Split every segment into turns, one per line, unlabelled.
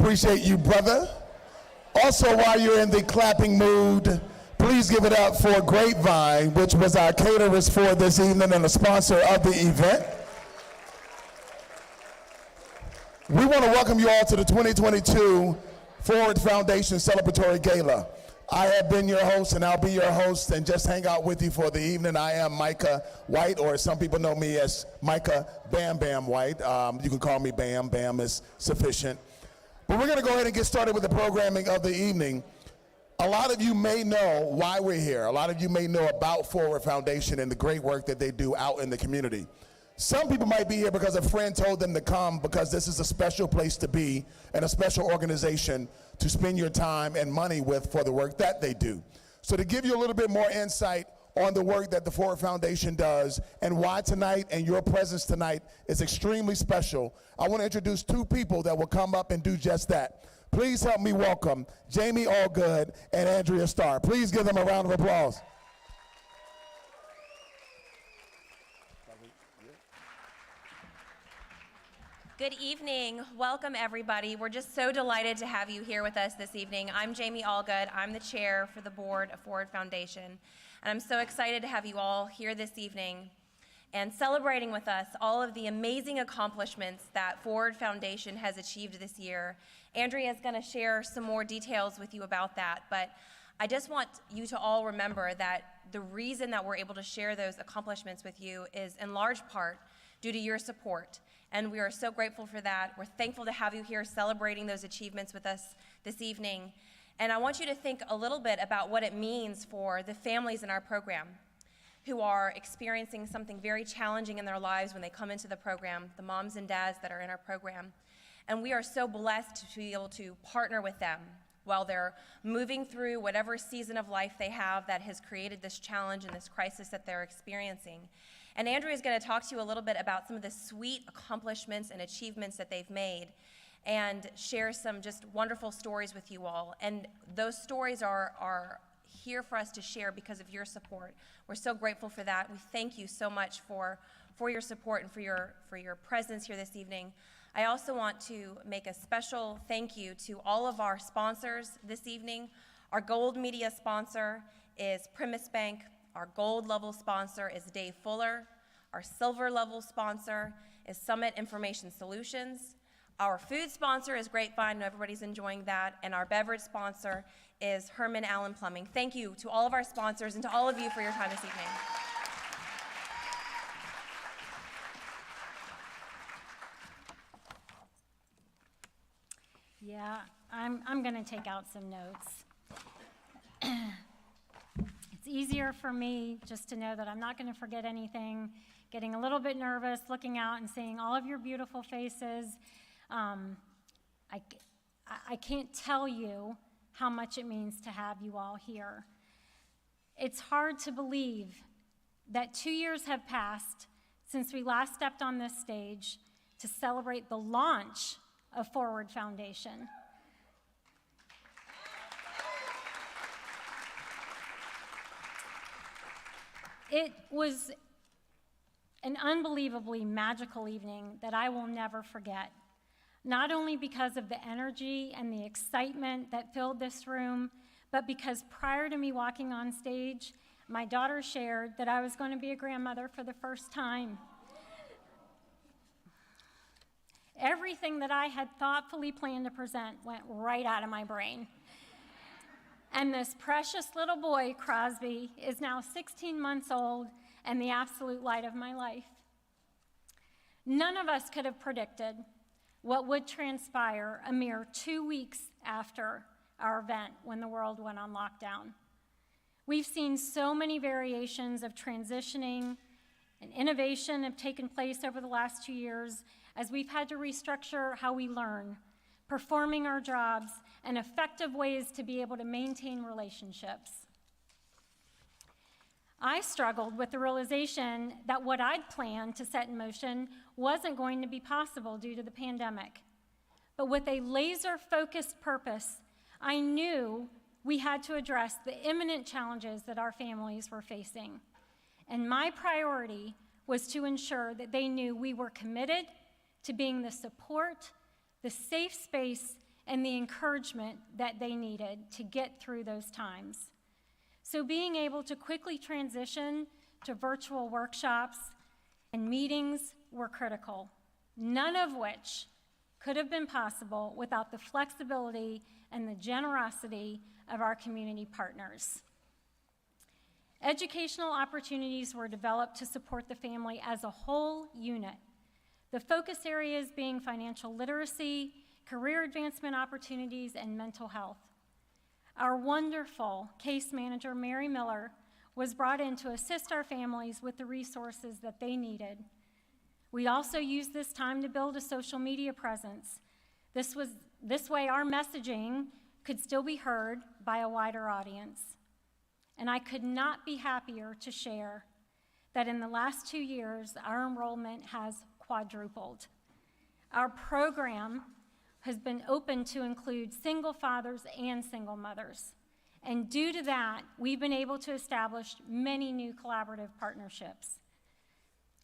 appreciate you, brother. Also, while you're in the clapping mood, please give it up for Grapevine, which was our caterers for this evening and a sponsor of the event. We want to welcome you all to the 2022 Forward Foundation Celebratory Gala. I have been your host, and I'll be your host and just hang out with you for the evening. I am Micah White, or some people know me as Micah Bam Bam White. You can call me Bam. Bam is sufficient. But we're going to go ahead and get started with the programming of the evening. A lot of you may know why we're here. A lot of you may know about Forward Foundation and the great work that they do out in the community. Some people might be here because a friend told them to come, because this is a special place to be and a special organization to spend your time and money with for the work that they do. So to give you a little bit more insight on the work that the Forward Foundation does and why tonight and your presence tonight is extremely special, I want to introduce two people that will come up and do just that. Please help me welcome Jamie Allgood and Andrea Starr. Please give them a round of applause.
Good evening. Welcome, everybody. We're just so delighted to have you here with us this evening. I'm Jamie Allgood. I'm the chair for the board of Forward Foundation, and I'm so excited to have you all here this evening and celebrating with us all of the amazing accomplishments that Forward Foundation has achieved this year. Andrea is going to share some more details with you about that, but I just want you to all remember that the reason that we're able to share those accomplishments with you is in large part due to your support. And we are so grateful for that. We're thankful to have you here celebrating those achievements with us this evening. And I want you to think a little bit about what it means for the families in our program who are experiencing something very challenging in their lives when they come into the program, the moms and dads that are in our program. And we are so blessed to be able to partner with them while they're moving through whatever season of life they have that has created this challenge and this crisis that they're experiencing. And Andrea is going to talk to you a little bit about some of the sweet accomplishments and achievements that they've made and share some just wonderful stories with you all. And those stories are here for us to share because of your support. We're so grateful for that. We thank you so much for your support and for your presence here this evening. I also want to make a special thank you to all of our sponsors this evening. Our gold media sponsor is Primus Bank. Our gold level sponsor is Dave Fuller. Our silver level sponsor is Summit Information Solutions. Our food sponsor is Grapevine, and everybody's enjoying that. And our beverage sponsor is Herman Allen Plumbing. Thank you to all of our sponsors and to all of you for your time this evening.
Yeah, I'm going to take out some notes. It's easier for me just to know that I'm not going to forget anything, getting a little bit nervous, looking out and seeing all of your beautiful faces. I can't tell you how much it means to have you all here. It's hard to believe that 2 years have passed since we last stepped on this stage to celebrate the launch of Forward Foundation. It was an unbelievably magical evening that I will never forget, not only because of the energy and the excitement that filled this room, but because prior to me walking on stage, my daughter shared that I was going to be a grandmother for the first time. Everything that I had thoughtfully planned to present went right out of my brain. And this precious little boy, Crosby, is now 16 months old and the absolute light of my life. None of us could have predicted what would transpire a mere 2 weeks after our event when the world went on lockdown. We've seen so many variations of transitioning and innovation have taken place over the last 2 years as we've had to restructure how we learn, performing our jobs, and effective ways to be able to maintain relationships. I struggled with the realization that what I'd planned to set in motion wasn't going to be possible due to the pandemic. But with a laser-focused purpose, I knew we had to address the imminent challenges that our families were facing. And my priority was to ensure that they knew we were committed to being the support, the safe space, and the encouragement that they needed to get through those times. So being able to quickly transition to virtual workshops and meetings were critical, none of which could have been possible without the flexibility and the generosity of our community partners. Educational opportunities were developed to support the family as a whole unit. The focus areas being financial literacy, career advancement opportunities, and mental health. Our wonderful case manager, Mary Miller, was brought in to assist our families with the resources that they needed. We also used this time to build a social media presence. This way our messaging could still be heard by a wider audience. And I could not be happier to share that in the last 2 years, our enrollment has quadrupled. Our program has been open to include single fathers and single mothers. And due to that, we've been able to establish many new collaborative partnerships.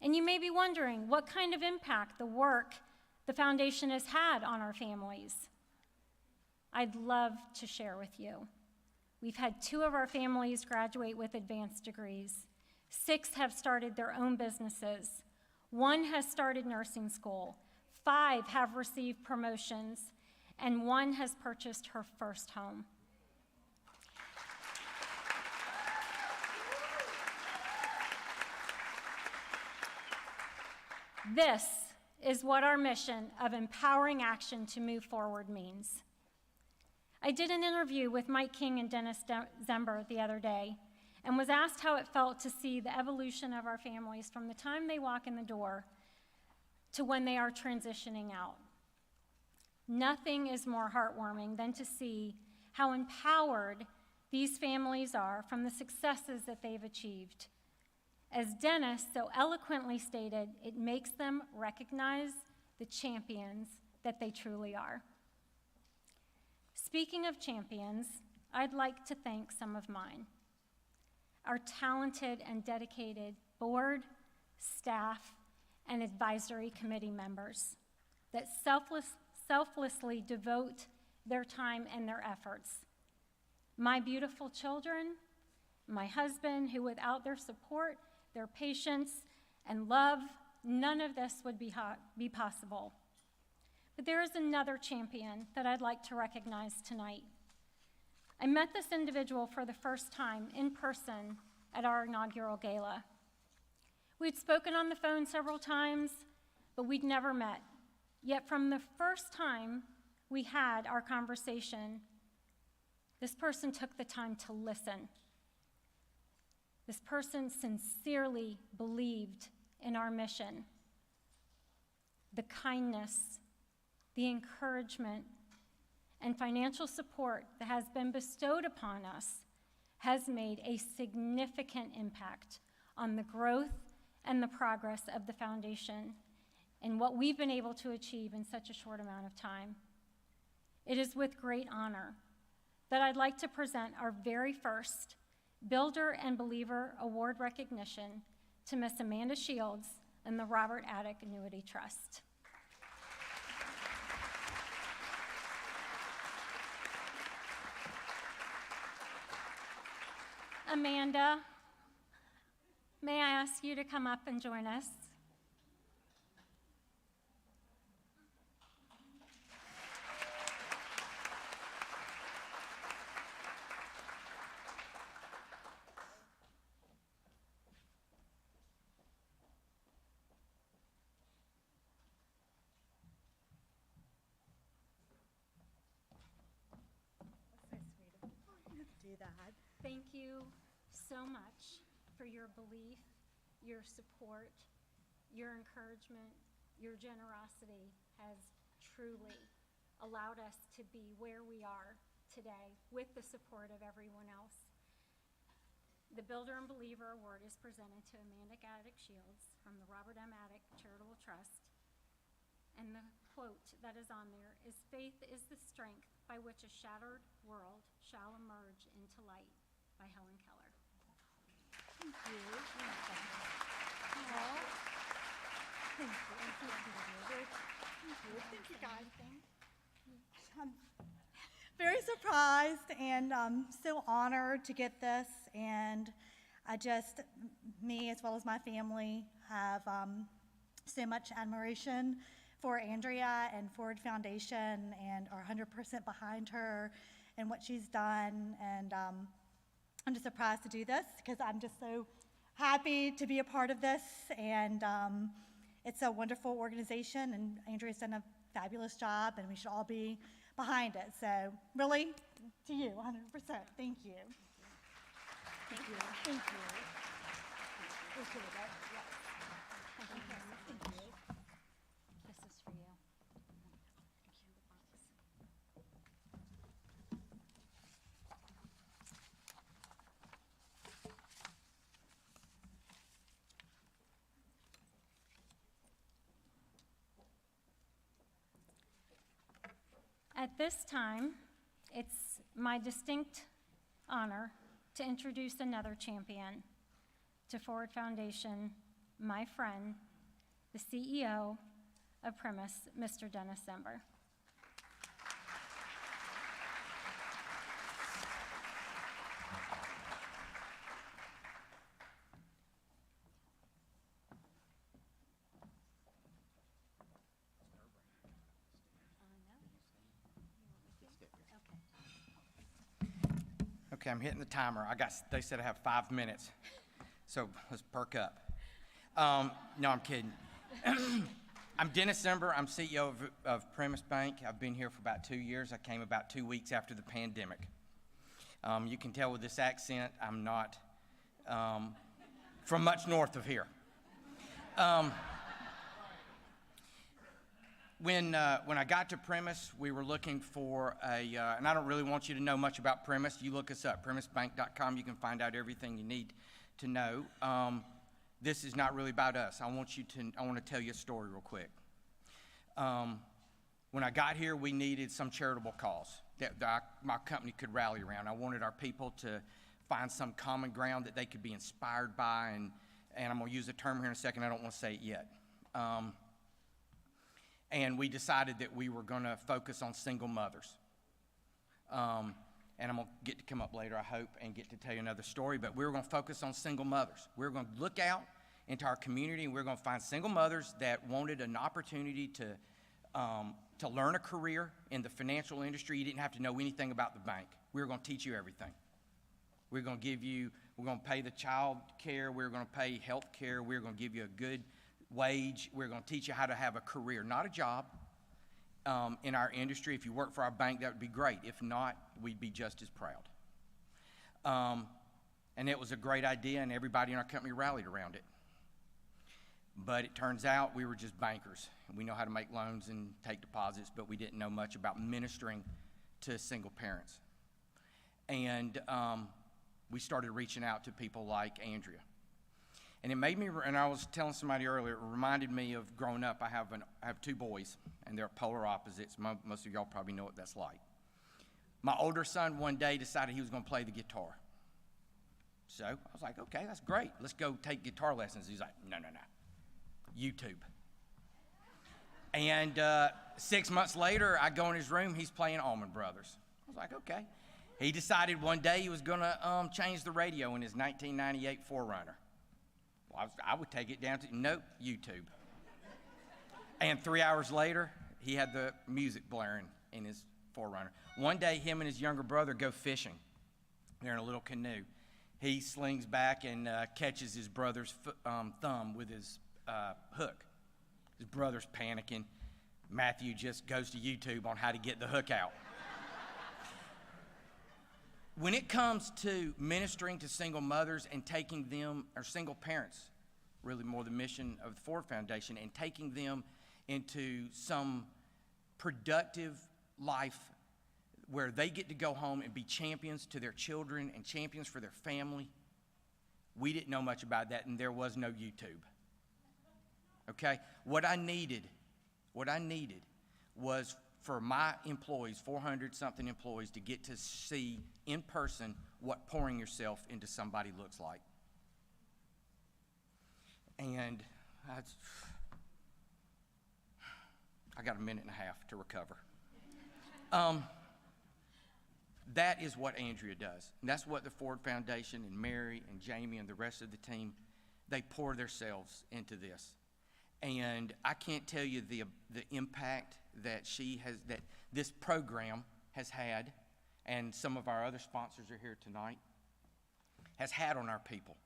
And you may be wondering what kind of impact the work the foundation has had on our families. I'd love to share with you. We've had 2 of our families graduate with advanced degrees. 6 have started their own businesses. 1 has started nursing school. 5 have received promotions, and 1 has purchased her first home. This is what our mission of empowering action to move forward means. I did an interview with Mike King and Dennis Zember the other day and was asked how it felt to see the evolution of our families from the time they walk in the door to when they are transitioning out. Nothing is more heartwarming than to see how empowered these families are from the successes that they've achieved. As Dennis so eloquently stated, it makes them recognize the champions that they truly are. Speaking of champions, I'd like to thank some of mine. Our talented and dedicated board, staff, and advisory committee members that selflessly devote their time and their efforts. My beautiful children, my husband, who without their support, their patience, and love, none of this would be possible. But there is another champion that I'd like to recognize tonight. I met this individual for the first time in person at our inaugural gala. We'd spoken on the phone several times, but we'd never met. Yet from the first time we had our conversation, this person took the time to listen. This person sincerely believed in our mission. The kindness, the encouragement, and financial support that has been bestowed upon us has made a significant impact on the growth and the progress of the foundation and what we've been able to achieve in such a short amount of time. It is with great honor that I'd like to present our very first Builder and Believer Award recognition to Miss Amanda Shields and the Robert Attic Annuity Trust. Amanda, may I ask you to come up and join us? Thank you so much for your belief, your support, your encouragement, your generosity has truly allowed us to be where we are today with the support of everyone else. The Builder and Believer Award is presented to Amanda Attic Shields from the Robert M. Attic Charitable Trust. And the quote that is on there is, "Faith is the strength by which a shattered world shall emerge into light," by Helen Keller.
Thank you. Thank you. Thank you, guys.
surprised and so honored to get this, and me as well as my family have so much admiration for Andrea and Ford Foundation, and are 100% behind her and what she's done, and I'm just surprised to do this because I'm just so happy to be a part of this, and it's a wonderful organization, and Andrea's done a fabulous job, and we should all be behind it. So really, to you, 100%. Thank you. Thank you. Thank you. Appreciate it. Yes. Thank you.
This is for you.
At this time, it's my distinct honor to introduce another champion to Forward Foundation, my friend, the CEO of Premise, Mr. Dennis Zember.
Okay, I'm hitting the timer. They said I have 5 minutes, so let's perk up. No, I'm kidding. I'm Dennis Zember. I'm CEO of Premise Bank. I've been here for about 2 years. I came about 2 weeks after the pandemic. You can tell with this accent, I'm not from much north of here. When I got to Premise, we were looking for and I don't really want you to know much about Premise. You look us up, premisbank.com. You can find out everything you need to know. This is not really about us. I want to tell you a story real quick. When I got here, we needed some charitable cause that my company could rally around. I wanted our people to find some common ground that they could be inspired by, and I'm going to use the term here in a second. I don't want to say it yet. And we decided that we were going to focus on single mothers. And I'm going to get to come up later, I hope, and get to tell you another story. But we were going to focus on single mothers. We were going to look out into our community, and we were going to find single mothers that wanted an opportunity to learn a career in the financial industry. You didn't have to know anything about the bank. We were going to teach you everything. We're going to pay the child care. We're going to pay health care. We're going to give you a good wage. We're going to teach you how to have a career, not a job, in our industry. If you work for our bank, that would be great. If not, we'd be just as proud. And it was a great idea, and everybody in our company rallied around it. But it turns out we were just bankers. We know how to make loans and take deposits, but we didn't know much about ministering to single parents. And we started reaching out to people like Andrea. And it made me, and I was telling somebody earlier, it reminded me of growing up. I have 2 boys, and they're polar opposites. Most of y'all probably know what that's like. My older son one day decided he was going to play the guitar. So I was like, okay, that's great. Let's go take guitar lessons. He's like, no. YouTube. And 6 months later, I go in his room. He's playing Allman Brothers. I was like, okay. He decided one day he was going to change the radio in his 1998 4Runner. I would take it down to, nope, YouTube. And 3 hours later, he had the music blaring in his 4Runner. One day, him and his younger brother go fishing. They're in a little canoe. He slings back and catches his brother's thumb with his hook. His brother's panicking. Matthew just goes to YouTube on how to get the hook out. When it comes to ministering to single mothers and taking them, or single parents, really more the mission of the Ford Foundation, and taking them into some productive life where they get to go home and be champions to their children and champions for their family, we didn't know much about that, and there was no YouTube. Okay? What I needed was for my employees, 400-something employees, to get to see in person what pouring yourself into somebody looks like. And I got a minute and a half to recover. That is what Andrea does. And that's what the Ford Foundation and Mary and Jamie and the rest of the team, they pour themselves into this. And I can't tell you the impact that that this program has had, and some of our other sponsors are here tonight, has had on our people.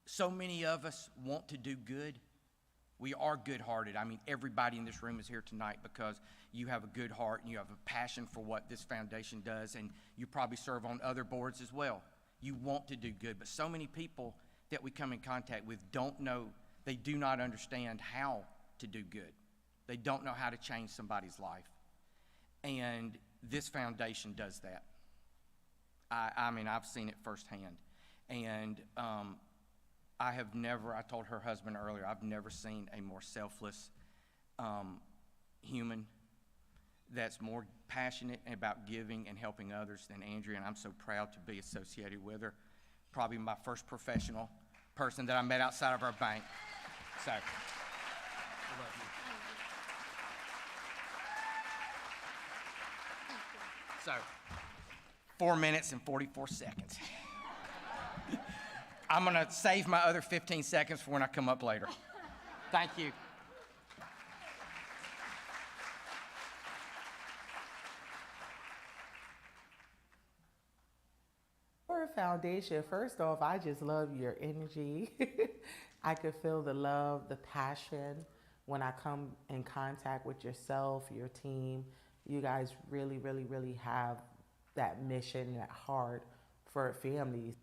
So many of us want to do good. We are good-hearted. I mean, everybody in this room is here tonight because you have a good heart and you have a passion for what this foundation does, and you probably serve on other boards as well. You want to do good, but so many people that we come in contact with don't know, they do not understand how to do good. They don't know how to change somebody's life. And this foundation does that. I mean, I've seen it firsthand. And I told her husband earlier, I've never seen a more selfless human that's more passionate about giving and helping others than Andrea, and I'm so proud to be associated with her. Probably my first professional person that I met outside of our bank. So, I love you. So, 4 minutes and 44 seconds. I'm gonna save my other 15 seconds for when I come up later. Thank you.
For a foundation, first off, I just love your energy. I could feel the love, the passion when I come in contact with yourself, your team. You guys really, really, really have that mission, that heart for families.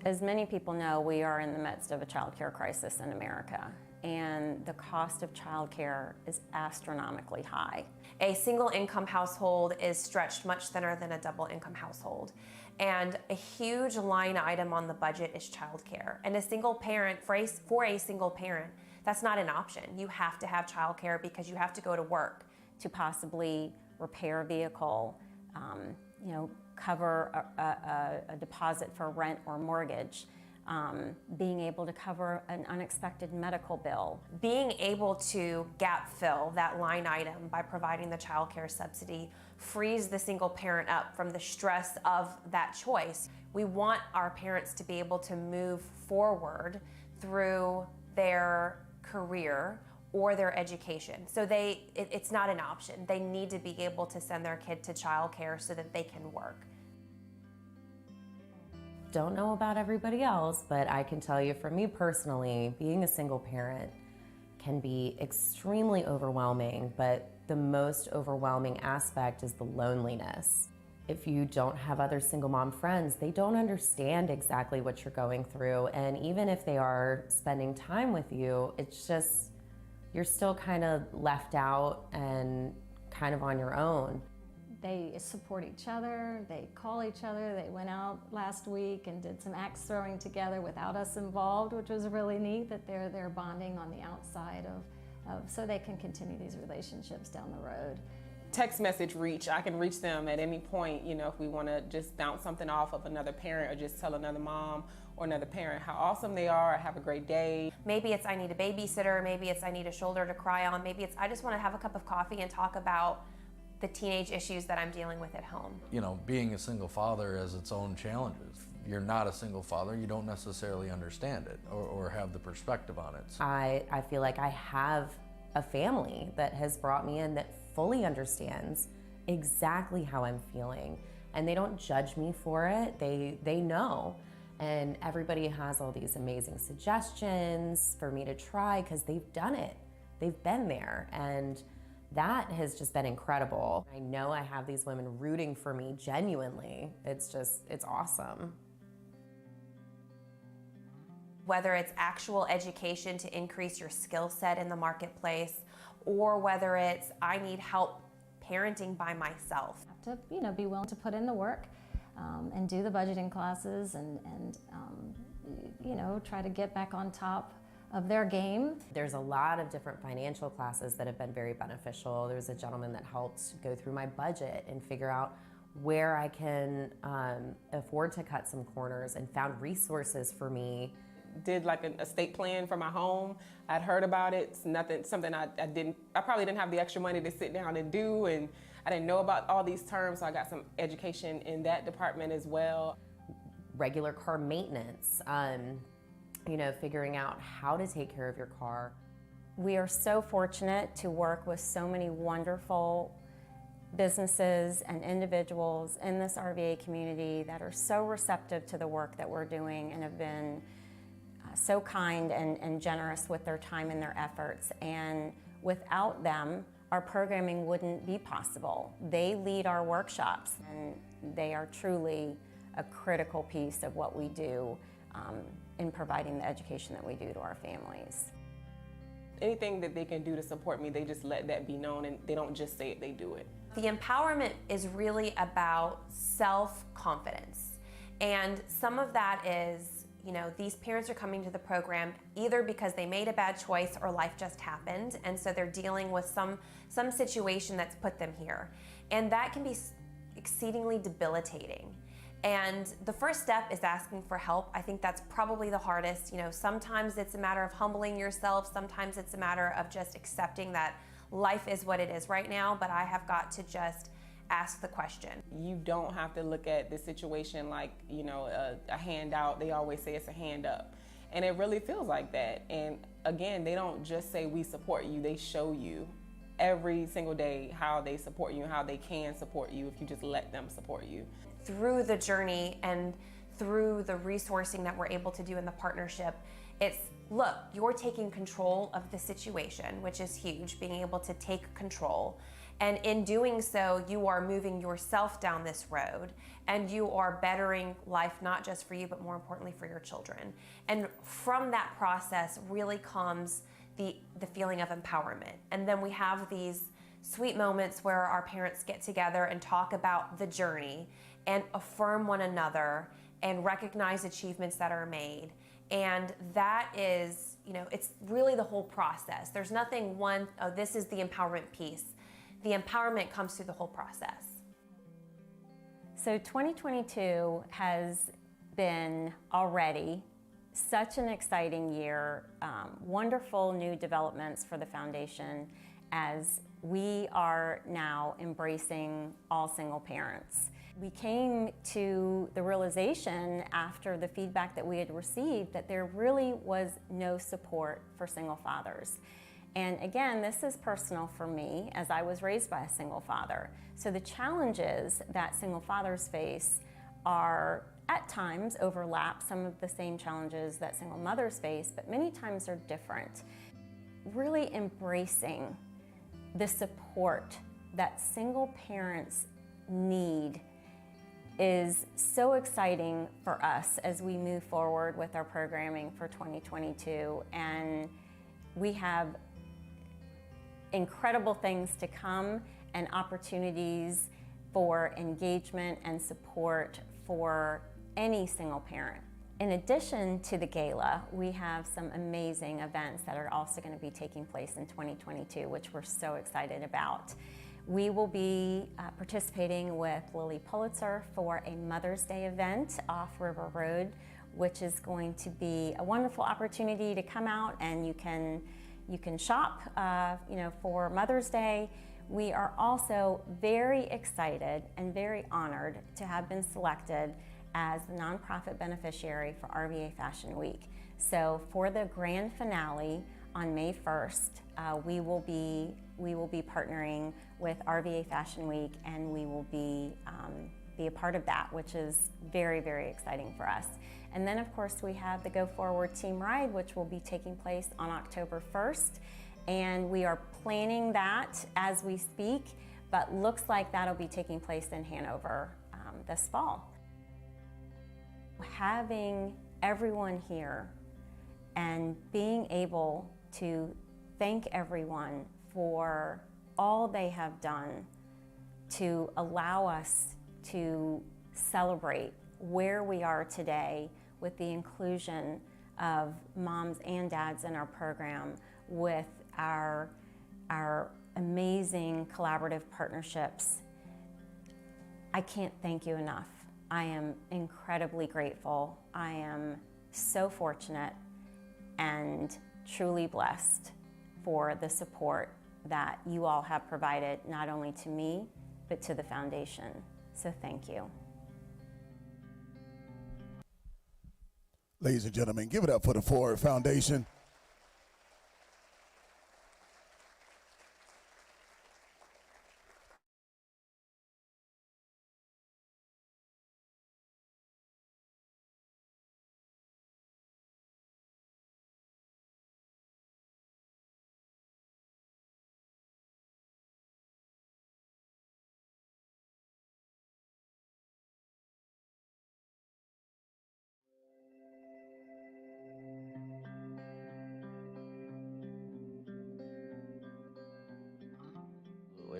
As many people know, we are in the midst of a child care crisis in America, and the cost of child care is astronomically high.
A single income household is stretched much thinner than a double income household. And a huge line item on the budget is childcare. And a single parent, for a single parent, that's not an option. You have to have childcare because you have to go to work.
To possibly repair a vehicle, cover a deposit for rent or mortgage, being able to cover an unexpected medical bill.
Being able to gap fill that line item by providing the child care subsidy frees the single parent up from the stress of that choice. We want our parents to be able to move forward through their career or their education. So it's not an option. They need to be able to send their kid to child care so that they can work.
Don't know about everybody else, but I can tell you for me personally, being a single parent can be extremely overwhelming, but the most overwhelming aspect is the loneliness. If you don't have other single mom friends, they don't understand exactly what you're going through, and even if they are spending time with you, it's just, you're still kind of left out and kind of on your own.
They support each other, they call each other. They went out last week and did some axe throwing together without us involved, which was really neat, that they're bonding on the outside so they can continue these relationships down the road.
Text message reach, I can reach them at any point, if we want to just bounce something off of another parent or just tell another mom or another parent how awesome they are, or have a great day.
Maybe it's I need a babysitter, maybe it's I need a shoulder to cry on, maybe it's I just want to have a cup of coffee and talk about the teenage issues that I'm dealing with at home.
Being a single father has its own challenges. You're not a single father, you don't necessarily understand it or have the perspective on it.
I feel like I have a family that has brought me in that fully understands exactly how I'm feeling, and they don't judge me for it. They know, and everybody has all these amazing suggestions for me to try because they've done it. They've been there, and that has just been incredible. I know I have these women rooting for me genuinely. It's awesome.
Whether it's actual education to increase your skill set in the marketplace, or whether it's I need help parenting by myself.
Have to, be willing to put in the work and do the budgeting classes and try to get back on top of their game.
There's a lot of different financial classes that have been very beneficial. There's a gentleman that helped go through my budget and figure out where I can afford to cut some corners, and found resources for me.
Did like an estate plan for my home. I'd heard about it. It's something I probably didn't have the extra money to sit down and do, and I didn't know about all these terms, so I got some education in that department as well.
Regular car maintenance, you know, figuring out how to take care of your car.
We are so fortunate to work with so many wonderful businesses and individuals in this RVA community that are so receptive to the work that we're doing and have been so kind and generous with their time and their efforts. And without them, our programming wouldn't be possible. They lead our workshops, and they are truly a critical piece of what we do in providing the education that we do to our families.
Anything that they can do to support me, they just let that be known, and they don't just say it, they do it.
The empowerment is really about self-confidence. And some of that is, you know, these parents are coming to the program either because they made a bad choice or life just happened, and so they're dealing with some situation that's put them here. And that can be exceedingly debilitating. And the first step is asking for help. I think that's probably the hardest. You know, sometimes it's a matter of humbling yourself. Sometimes it's a matter of just accepting that life is what it is right now, but I have got to just ask the question.
You don't have to look at the situation like, you know, a handout. They always say it's a hand up. And it really feels like that. And again, they don't just say we support you, they show you every single day how they support you and how they can support you if you just let them support you.
Through the journey and through the resourcing that we're able to do in the partnership, it's, look, you're taking control of the situation, which is huge, being able to take control. And in doing so, you are moving yourself down this road, and you are bettering life, not just for you, but more importantly for your children. And from that process really comes the feeling of empowerment. And then we have these sweet moments where our parents get together and talk about the journey and affirm one another and recognize achievements that are made. And that is, you know, it's really the whole process. There's nothing one, oh, this is the empowerment piece. The empowerment comes through the whole process.
So 2022 has been already such an exciting year, wonderful new developments for the foundation as we are now embracing all single parents. We came to the realization after the feedback that we had received that there really was no support for single fathers. And again, this is personal for me as I was raised by a single father. So the challenges that single fathers face are at times overlap some of the same challenges that single mothers face, but many times are different. Really embracing the support that single parents need is so exciting for us as we move forward with our programming for 2022. And we have incredible things to come and opportunities for engagement and support for any single parent. In addition to the gala, we have some amazing events that are also going to be taking place in 2022, which we're so excited about. We will be participating with Lily Pulitzer for a Mother's Day event off River Road, which is going to be a wonderful opportunity to come out and you can shop for Mother's Day. We are also very excited and very honored to have been selected as the nonprofit beneficiary for RVA Fashion Week. So for the grand finale on May 1st, we will be partnering with RVA Fashion Week, and we will be a part of that, which is very, very exciting for us. And then of course we have the Go Forward Team Ride, which will be taking place on October 1st. And we are planning that as we speak, but looks like that'll be taking place in Hanover this fall. Having everyone here and being able to thank everyone for all they have done to allow us to celebrate where we are today with the inclusion of moms and dads in our program, with our amazing collaborative partnerships. I can't thank you enough. I am incredibly grateful. I am so fortunate and truly blessed for the support that you all have provided, not only to me, but to the foundation. So thank you.
Ladies and gentlemen, give it up for the Ford Foundation.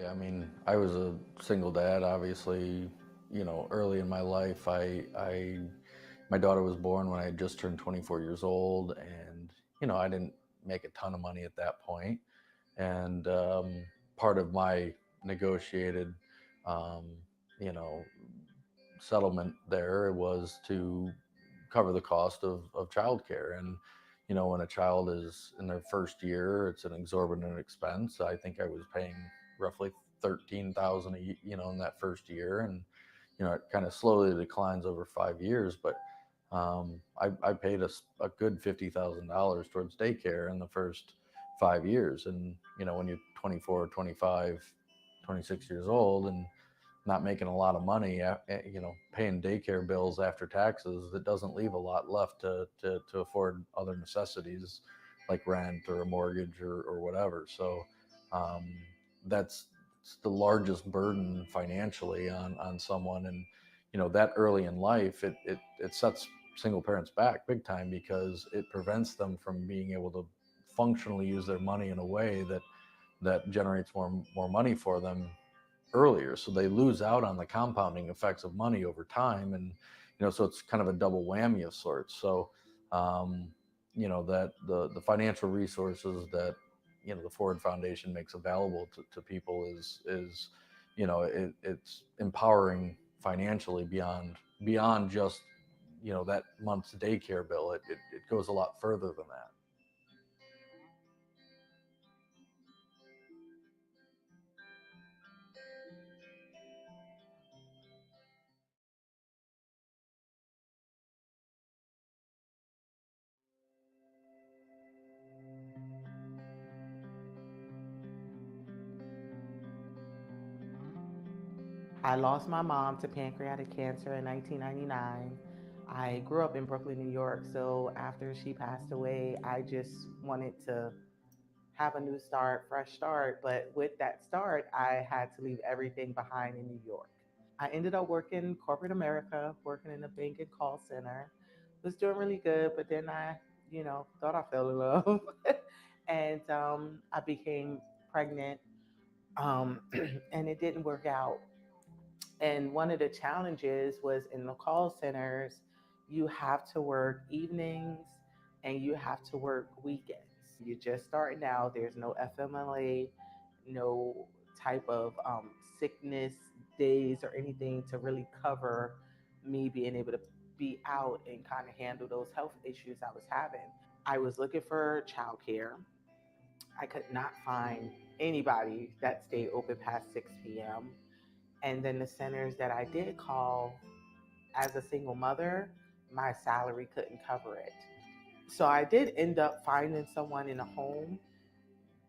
I mean, I was a single dad, obviously, you know, early in my life. My daughter was born when I had just turned 24 years old, and, you know, I didn't make a ton of money at that point. And part of my negotiated, um, you know, settlement there was to cover the cost of childcare. And, you know, when a child is in their first year, it's an exorbitant expense. I think I was paying roughly 13,000 you know, in that first year. And, you know, it kind of slowly declines over 5 years, but I paid a good $50,000 towards daycare in the first 5 years. And, you know, when you're 24, 25, 26 years old and not making a lot of money, you know, paying daycare bills after taxes, it doesn't leave a lot left to afford other necessities like rent or a mortgage or whatever. So um, that's the largest burden financially on someone. And, you know, that early in life, it sets single parents back big time, because it prevents them from being able to functionally use their money in a way that generates more money for them earlier. So they lose out on the compounding effects of money over time. And, you know, so it's kind of a double whammy of sorts. So, you know, that the financial resources that, you know, the Ford Foundation makes available to people is, you know, it's empowering financially beyond just, you know, that month's daycare bill. It goes a lot further than that.
I lost my mom to pancreatic cancer in 1999. I grew up in Brooklyn, New York, so after she passed away, I just wanted to have a new start, fresh start. But with that start, I had to leave everything behind in New York. I ended up working corporate America, working in a bank and call center. Was doing really good, but then I, you know, thought I fell in love, and I became pregnant, um, and it didn't work out. And one of the challenges was in the call centers, you have to work evenings and you have to work weekends. You're just starting out, there's no FMLA, no type of sickness days or anything to really cover me being able to be out and kind of handle those health issues I was having. I was looking for childcare. I could not find anybody that stayed open past 6 p.m. And then the centers that I did call as a single mother, my salary couldn't cover it. So I did end up finding someone in a home,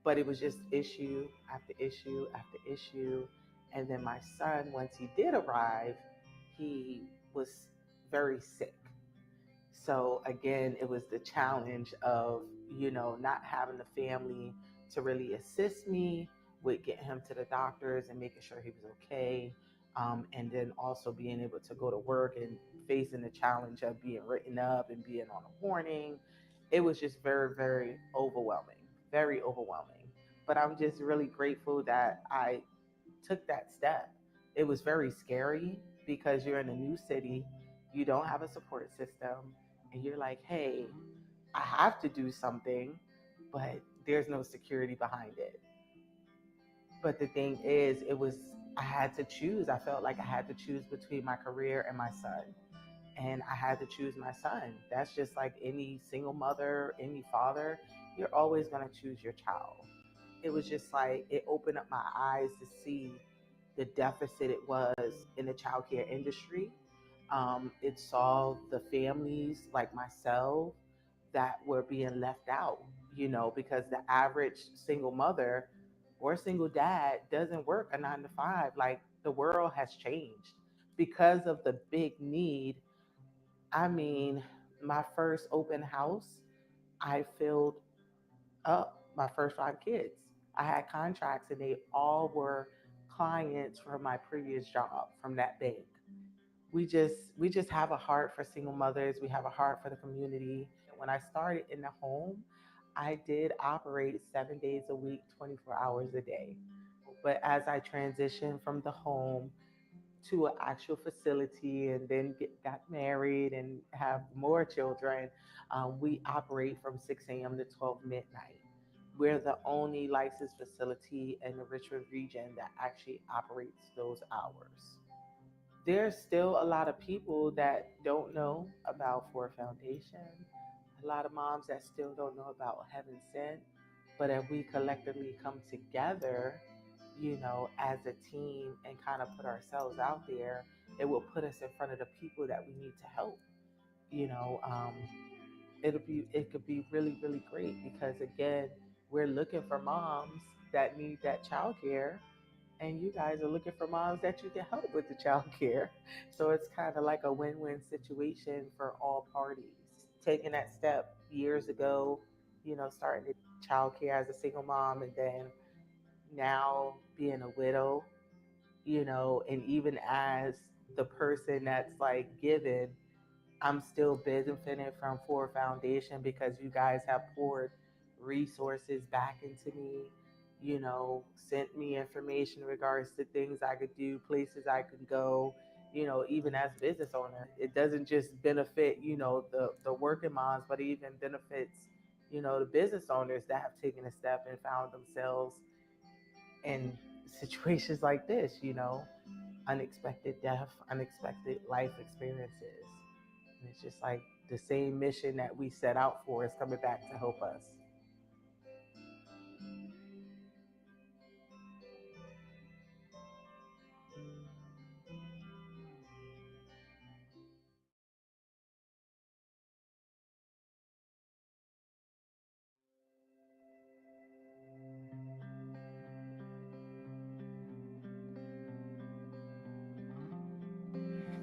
but it was just issue after issue after issue. And then my son, once he did arrive, he was very sick. So again, it was the challenge of, you know, not having the family to really assist me with getting him to the doctors and making sure he was okay. And then also being able to go to work and facing the challenge of being written up and being on a warning. It was just very, very overwhelming, very overwhelming. But I'm just really grateful that I took that step. It was very scary because you're in a new city, you don't have a support system, and you're like, hey, I have to do something, but there's no security behind it. But the thing is, it was I had to choose. I felt like I had to choose between my career and my son. And I had to choose my son. That's just like any single mother, any father, you're always going to choose your child. It was just like, it opened up my eyes to see the deficit it was in the childcare industry. It saw the families like myself that were being left out, because the average single mother or single dad doesn't work a 9 to 5. Like, the world has changed because of the big need. I mean, my first open house, I filled up my first 5 kids. I had contracts and they all were clients from my previous job from that bank. We just have a heart for single mothers. We have a heart for the community. When I started in the home, I did operate 7 days a week, 24 hours a day. But as I transitioned from the home to an actual facility and then got married and have more children, we operate from 6 a.m. to 12 midnight. We're the only licensed facility in the Richmond region that actually operates those hours. There's still a lot of people that don't know about Ford Foundation, a lot of moms that still don't know about Heaven Sent. But if we collectively come together, as a team and kind of put ourselves out there, it will put us in front of the people that we need to help. You know, um, it could be really, really great because again, we're looking for moms that need that childcare, and you guys are looking for moms that you can help with the childcare. So it's kind of like a win-win situation for all parties. Taking that step years ago, starting childcare as a single mom, and then now being a widow, and even as the person that's like given, I'm still benefiting from Ford Foundation because you guys have poured resources back into me, sent me information in regards to things I could do, places I could go, even as business owner. It doesn't just benefit, the working moms, but it even benefits, the business owners that have taken a step and found themselves in situations like this, unexpected death, unexpected life experiences. And it's just like the same mission that we set out for is coming back to help us.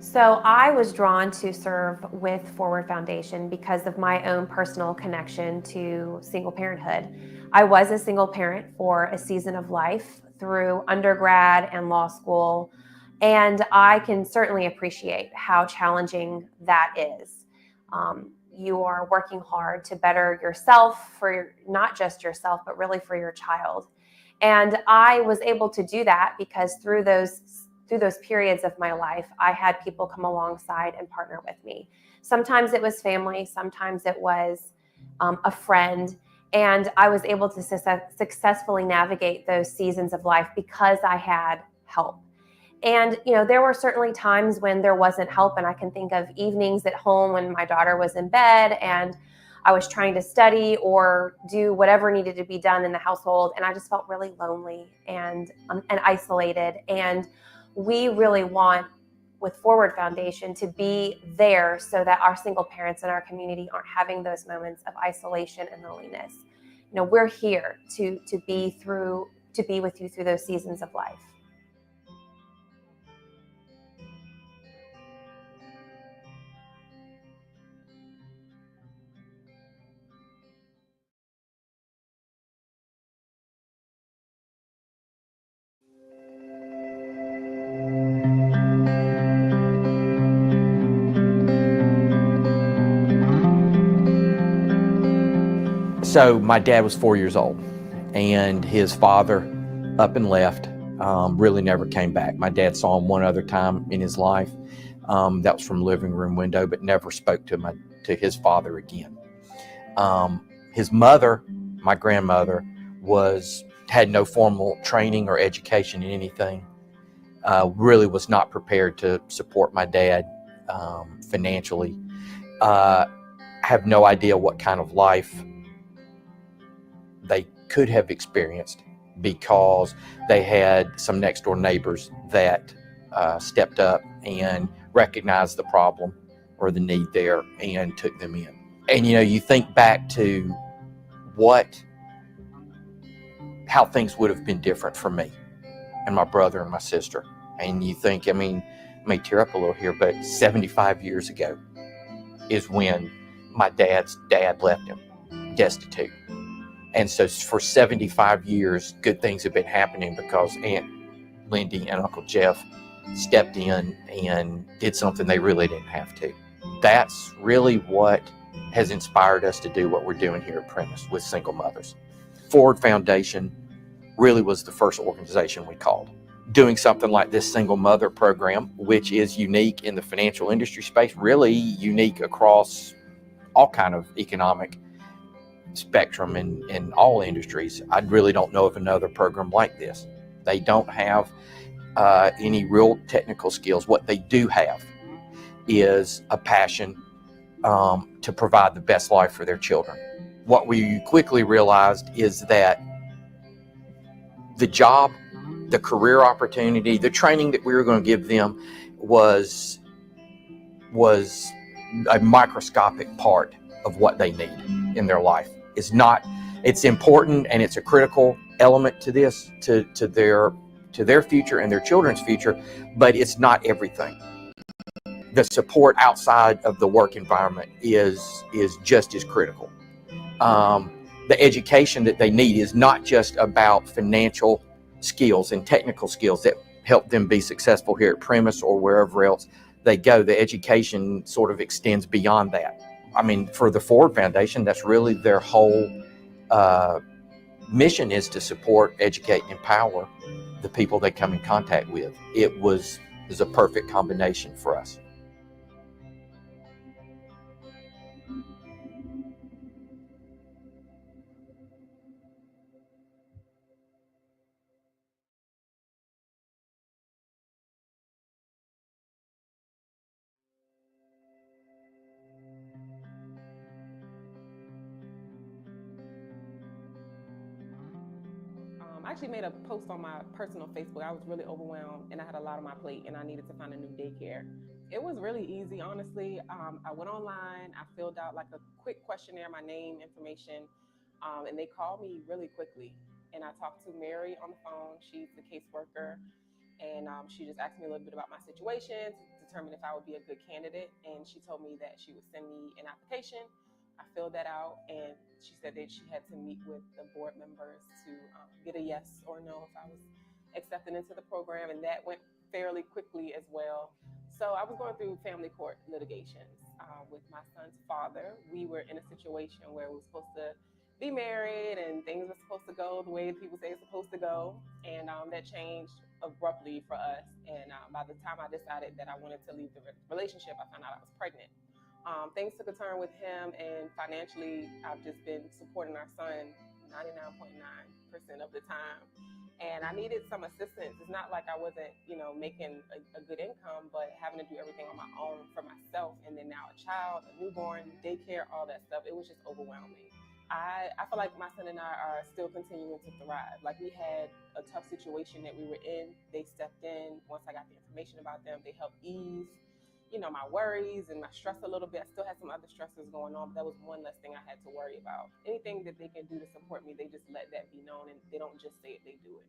So I was drawn to serve with Forward Foundation because of my own personal connection to single parenthood. I was a single parent for a season of life through undergrad and law school, and I can certainly appreciate how challenging that is. You are working hard to better yourself, for not just yourself, but really for your child. And I was able to do that because through those periods of my life, I had people come alongside and partner with me. Sometimes it was family, sometimes it was a friend, and I was able to successfully navigate those seasons of life because I had help. And, there were certainly times when there wasn't help, and I can think of evenings at home when my daughter was in bed and I was trying to study or do whatever needed to be done in the household, and I just felt really lonely and isolated. And we really want, with Forward Foundation, to be there so that our single parents in our community aren't having those moments of isolation and loneliness. We're here to be with you through those seasons of life.
So my dad was 4 years old, and his father up and left, really never came back. My dad saw him one other time in his life. That was from living room window, but never spoke to his father again. His mother, my grandmother, had no formal training or education in anything. really was not prepared to support my dad financially. Have no idea what kind of life they could have experienced, because they had some next door neighbors that stepped up and recognized the problem or the need there and took them in. And you think back to how things would have been different for me and my brother and my sister. And you think, I may tear up a little here, but 75 years ago is when my dad's dad left him destitute. And so for 75 years, good things have been happening because Aunt Lindy and Uncle Jeff stepped in and did something they really didn't have to. That's really what has inspired us to do what we're doing here at Premise with single mothers. Forward Foundation really was the first organization we called. Doing something like this single mother program, which is unique in the financial industry space, really unique across all kind of economic spectrum in all industries. I really don't know of another program like this. They don't have any real technical skills. What they do have is a passion to provide the best life for their children. What we quickly realized is that the job, the career opportunity, the training that we were going to give them was a microscopic part of what they need in their life. It's important, and it's a critical element to this, to their future and their children's future, but it's not everything. The support outside of the work environment is just as critical. The education that they need is not just about financial skills and technical skills that help them be successful here at Premise or wherever else they go. The education sort of extends beyond that. For the Forward Foundation, that's really their whole mission, is to support, educate, and empower the people they come in contact with. It was a perfect combination for us.
I actually made a post on my personal Facebook. I was really overwhelmed and I had a lot on my plate and I needed to find a new daycare. It was really easy, honestly. I went online, I filled out like a quick questionnaire, my name, information, and they called me really quickly. And I talked to Mary on the phone. She's the caseworker. And she just asked me a little bit about my situation to determine if I would be a good candidate. And she told me that she would send me an application. I filled that out, and she said that she had to meet with the board members to get a yes or no if I was accepted into the program, and that went fairly quickly as well. So I was going through family court litigations with my son's father. We were in a situation where we were supposed to be married and things were supposed to go the way people say it's supposed to go, and that changed abruptly for us. And by the time I decided that I wanted to leave the relationship, I found out I was pregnant. Things took a turn with him, and financially, I've just been supporting our son 99.9% of the time. And I needed some assistance. It's not like I wasn't, making a good income, but having to do everything on my own for myself, and then now a child, a newborn, daycare, all that stuff, it was just overwhelming. I feel like my son and I are still continuing to thrive. Like, we had a tough situation that we were in. They stepped in. Once I got the information about them, they helped ease my worries and my stress a little bit. I still had some other stressors going on, but that was one less thing I had to worry about. Anything that they can do to support me, they just let that be known, and they don't just say it, they do it.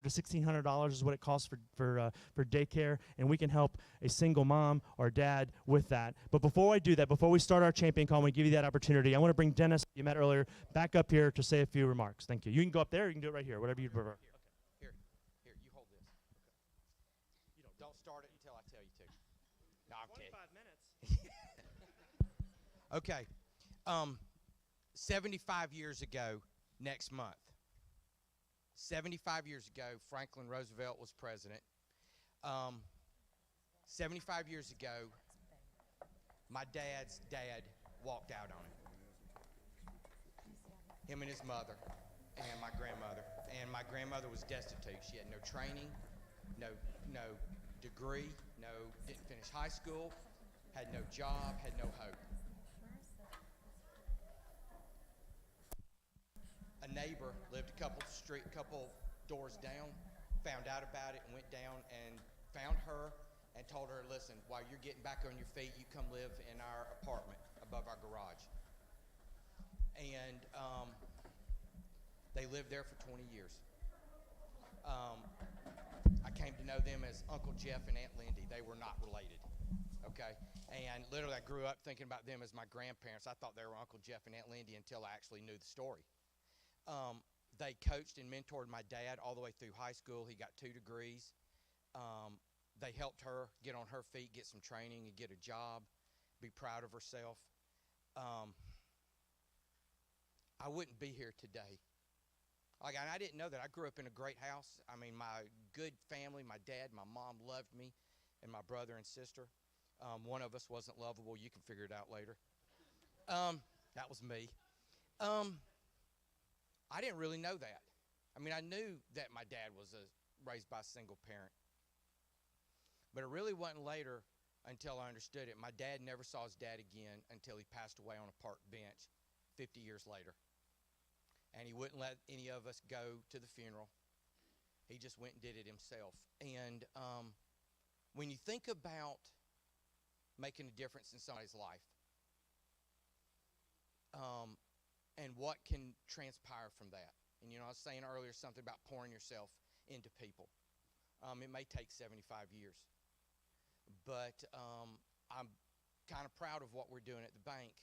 to $1,600 is what it costs for daycare, and we can help a single mom or dad with that. But before I do that, before we start our champion call, I'm going to give you that opportunity. I want to bring Dennis, you met earlier, back up here to say a few remarks. Thank you. You can go up there, or you can do it right here, whatever you prefer.
Here, you hold this. Okay. Don't start it until I tell you to. No, I'm
25 minutes.
Okay. 75 years ago, next month, 75 years ago, Franklin Roosevelt was president. 75 years ago, my dad's dad walked out on him and his mother and my grandmother. And my grandmother was destitute. She had no training, no degree, didn't finish high school, had no job, had no hope. A neighbor lived a couple doors down, found out about it and went down and found her and told her, listen, while you're getting back on your feet, you come live in our apartment above our garage. And they lived there for 20 years. I came to know them as Uncle Jeff and Aunt Lindy. They were not related, okay? And literally I grew up thinking about them as my grandparents. I thought they were Uncle Jeff and Aunt Lindy until I actually knew the story. They coached and mentored my dad all the way through high school. He got 2 degrees. They helped her get on her feet, get some training, and get a job, be proud of herself. I wouldn't be here today. Like, I didn't know that. I grew up in a great house. I mean, my good family, my dad, my mom loved me, and my brother and sister. One of us wasn't lovable. You can figure it out later. That was me. I didn't really know that. I mean, I knew that my dad was raised by a single parent. But it really wasn't later until I understood it. My dad never saw his dad again until he passed away on a park bench 50 years later. And he wouldn't let any of us go to the funeral. He just went and did it himself. And when you think about making a difference in somebody's life, and what can transpire from that. And, I was saying earlier something about pouring yourself into people. It may take 75 years. But I'm kind of proud of what we're doing at the bank,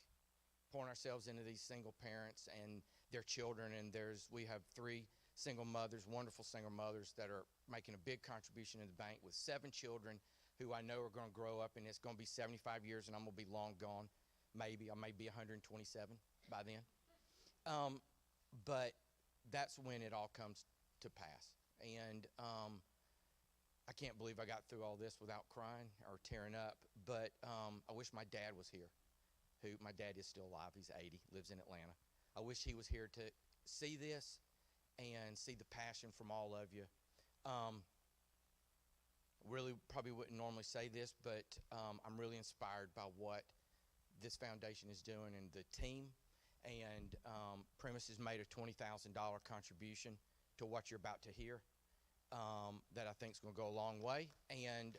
pouring ourselves into these single parents and their children. And we have 3 single mothers, wonderful single mothers, that are making a big contribution in the bank with 7 children who I know are going to grow up, and it's going to be 75 years, and I'm going to be long gone. Maybe. I may be 127 by then. But that's when it all comes to pass. And I can't believe I got through all this without crying or tearing up. But I wish my dad was here. My dad is still alive. He's 80, lives in Atlanta. I wish he was here to see this and see the passion from all of you. Really probably wouldn't normally say this, but I'm really inspired by what this foundation is doing and the team. And Premise has made a $20,000 contribution to what you're about to hear that I think is going to go a long way. And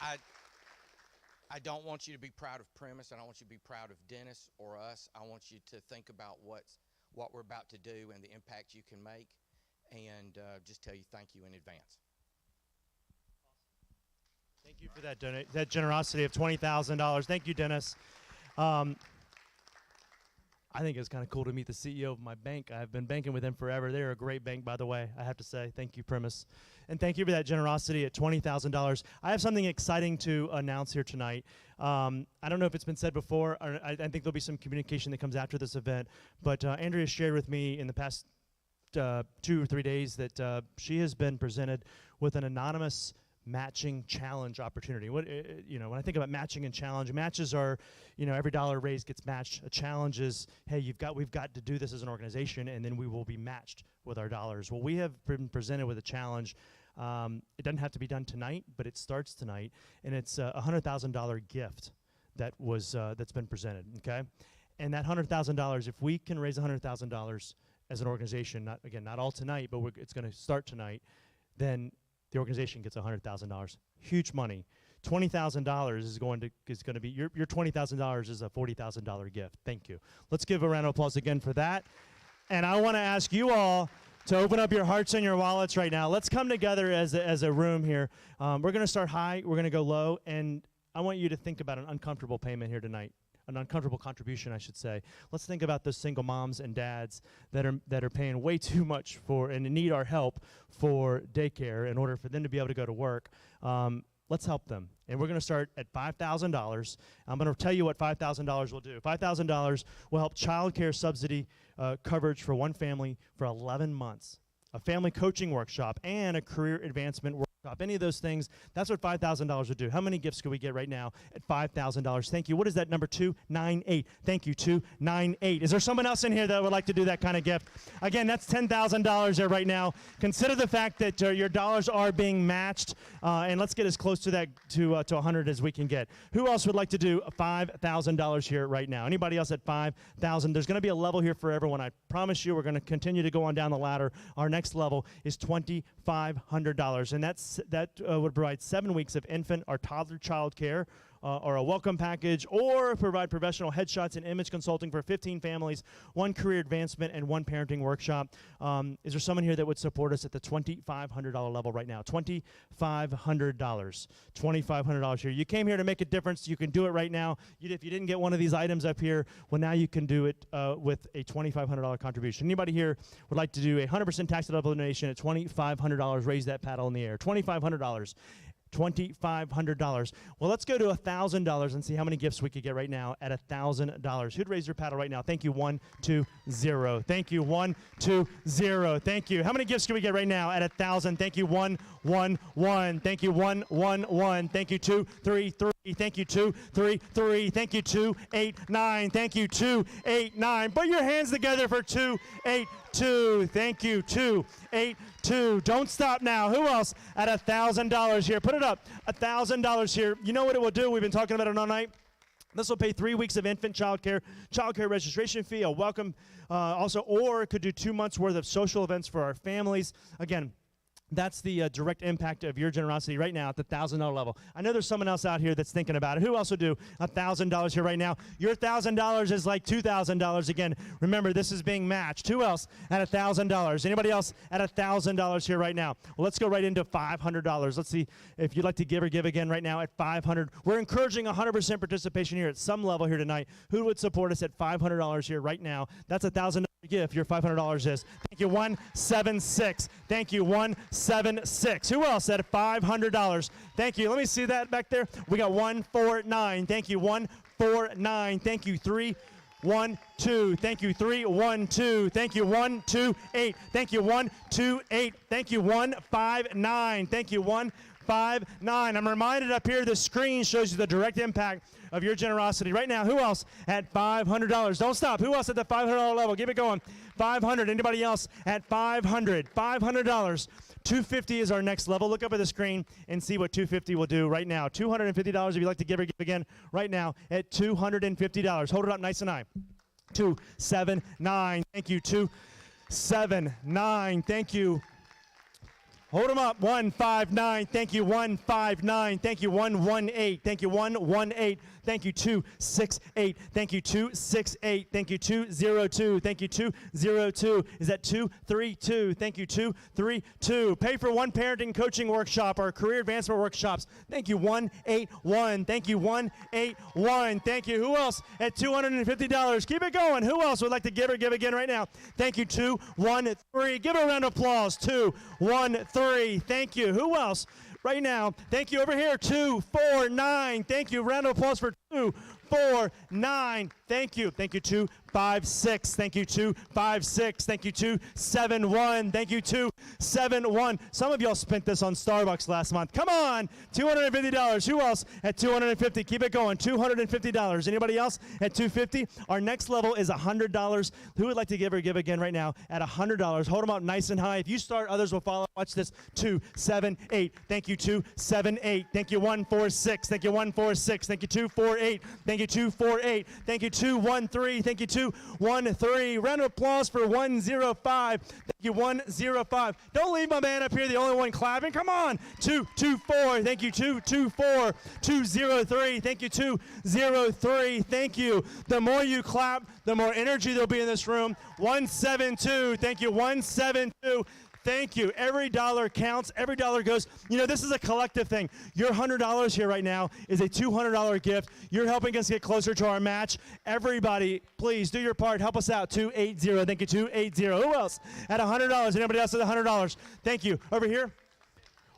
I don't want you to be proud of Premise. I don't want you to be proud of Dennis or us. I want you to think about what we're about to do and the impact you can make, and just tell you thank you in advance.
Thank you for that generosity of $20,000. Thank you, Dennis. I think it's kind of cool to meet the CEO of my bank. I've been banking with them forever. They're a great bank, by the way, I have to say. Thank you, Premise. And thank you for that generosity at $20,000. I have something exciting to announce here tonight. I don't know if it's been said before. I think there'll be some communication that comes after this event. But Andrea shared with me in the past 2 or 3 days that she has been presented with an anonymous matching challenge opportunity. When I think about matching and challenge, matches are, every dollar raised gets matched. A challenge is, hey, we've got to do this as an organization, and then we will be matched with our dollars. Well, we have been presented with a challenge. It doesn't have to be done tonight, but it starts tonight, and it's a $100,000 gift that's been presented. Okay, and that $100,000, if we can raise $100,000 as an organization, not all tonight, but it's going to start tonight, then the organization gets $100,000. Huge money. $20,000 is going to be your $20,000 is a $40,000 gift. Thank you. Let's give a round of applause again for that. And I want to ask you all to open up your hearts and your wallets right now. Let's come together as a room here. We're going to start high. We're going to go low. And I want you to think about an uncomfortable payment here tonight. An uncomfortable contribution, I should say. Let's think about those single moms and dads that are paying way too much for and need our help for daycare in order for them to be able to go to work. Let's help them. And we're going to start at $5,000. I'm going to tell you what $5,000 will do. $5,000 will help child care subsidy coverage for one family for 11 months, a family coaching workshop, and a career advancement workshop. Any of those things, that's what $5,000 would do. How many gifts could we get right now at $5,000? Thank you. What is that number? 298. Thank you, 298. Is there someone else in here that would like to do that kind of gift? Again, that's $10,000 there right now. Consider the fact that your dollars are being matched, and let's get as close to that to 100 as we can get. Who else would like to do $5,000 here right now? Anybody else at $5,000? There's going to be a level here for everyone. I promise you we're going to continue to go on down the ladder. Our next level is $2,500, and that would provide 7 weeks of infant or toddler child care, or a welcome package, or provide professional headshots and image consulting for 15 families, 1 career advancement, and 1 parenting workshop. Is there someone here that would support us at the $2,500 level right now? $2,500. $2,500 here. You came here to make a difference. You can do it right now. If you didn't get one of these items up here, well, now you can do it with a $2,500 contribution. Anybody here would like to do a 100% tax-deductible donation at $2,500? Raise that paddle in the air. $2,500. $2,500. Well, let's go to $1,000 and see how many gifts we could get right now at $1,000. Who'd raise your paddle right now? Thank you. 1, 2, 0. Thank you. 1, 2, 0. Thank you. How many gifts can we get right now at 1,000? Thank you. 1, 1, 1. Thank you. 1, 1, 1. Thank you. 2, 3, 3. Thank you. 2, 3, 3. Thank you. 2, 8, 9. Thank you. 2, 8, 9. Put your hands together for 2, 8, 2. Thank you. 2, 8, 2. Don't stop now. Who else at $1,000 here? Put it up. $1,000 here. You know what it will do? We've been talking about it all night. This will pay 3 weeks of infant child care registration fee, a welcome also, or it could do 2 months worth of social events for our families. Again, that's the direct impact of your generosity right now at the $1,000 level. I know there's someone else out here that's thinking about it. Who else will do $1,000 here right now? Your $1,000 is like $2,000 again. Remember, this is being matched. Who else at $1,000? Anybody else at $1,000 here right now? Well, let's go right into $500. Let's see if you'd like to give or give again right now at $500. We're encouraging 100% participation here at some level here tonight. Who would support us at $500 here right now? That's $1,000 gift. Your $500 is. Thank you. 176. Thank you. 176. Who else at $500? Thank you. Let me see that back there. We got 149. Thank you. 149. Thank you. 3, 1, 2. Thank you. 3, 1, 2. Thank you. 1, 2, 8. Thank you. 1, 2, 8. Thank you. 1, 5, 9. Thank you. 1, 5, 9. I'm reminded up here the screen shows you the direct impact of your generosity. Right now, who else at $500? Don't stop. Who else at the $500 level? Keep it going. 500. Anybody else at 500? $500. 250 is our next level. Look up at the screen and see what 250 will do right now. $250 if you'd like to give or give again right now at $250. Hold it up nice and high. 279. Thank you. 279. Thank you. Hold them up. 159. Thank you. 159. Thank you. 118. Thank you. 118. Thank you. 268. Thank you. 268. Thank you. 202. Thank you. 202. Is that 232? Thank you. 232. Pay for 1 parenting coaching workshop or career advancement workshops. Thank you. 181. Thank you. 181. Thank you. Who else at $250? Keep it going. Who else would like to give or give again right now? Thank you. 213. Give a round of applause. 213. Thank you. Who else? Right now. Thank you. Over here. 249. Thank you. Round of applause for 249. Thank you. Thank you. 256. Thank you. 256. Thank you. 271. Thank you. 271. Some of y'all spent this on Starbucks last month. Come on. $250. Who else at $250? Keep it going. $250. Anybody else at $250? Our next level is $100. Who would like to give or give again right now at $100? Hold them up nice and high. If you start, others will follow. Watch this. 278. Thank you. 278. Thank you. 146. Thank you. 146. Thank you. 248. Thank you. 248. Thank you. 213. Thank you, 213. Round of applause for 105. Thank you, 105. Don't leave my man up here, the only one clapping. Come on. 224. Thank you, 224. 203. Thank you, 203. Thank you. The more you clap, the more energy there'll be in this room. 172. Thank you, 172. Thank you. Every dollar counts. Every dollar goes. You know, this is a collective thing. Your $100 here right now is a $200 gift. You're helping us get closer to our match. Everybody, please do your part. Help us out. 280. Thank you, 280. Who else at $100? Anybody else at $100? Thank you. Over here.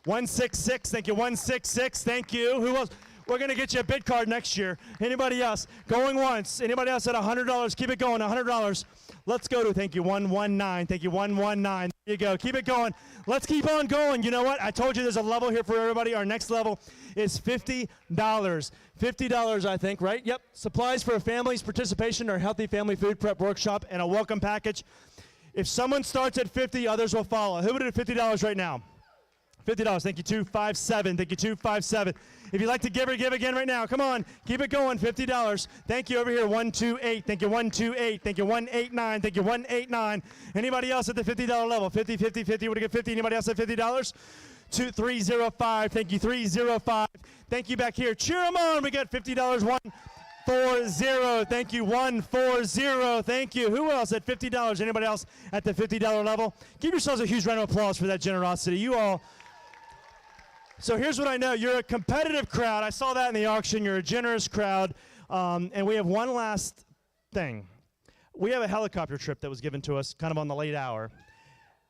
166. Thank you. 166. Thank you. Who else? We're going to get you a bid card next year. Anybody else? Going once. Anybody else at $100? Keep it going. $100. Let's go to, thank you, 119. Thank you, 119. There you go. Keep it going. Let's keep on going. You know what? I told you there's a level here for everybody. Our next level is $50. $50, I think, right? Yep. Supplies for a family's participation in our healthy family food prep workshop and a welcome package. If someone starts at 50, others will follow. Who would do $50 right now? $50. Thank you, 257. Thank you, 257. If you'd like to give again right now. Come on. Keep it going. $50. Thank you. Over here, 128. Thank you, 128. Thank you, 189. Thank you, 189. Anybody else at the $50 level? 50, 50, 50. Would you get 50? Anybody else at $50? 305. Thank you, 305. Thank you back here. Cheer them on. We got $50. 140. Thank you, 140. Thank you. Who else at $50? Anybody else at the $50 level? Give yourselves a huge round of applause for that generosity. You all. So here's what I know. You're a competitive crowd. I saw that in the auction. You're a generous crowd. And we have one last thing. We have a helicopter trip that was given to us kind of on the late hour.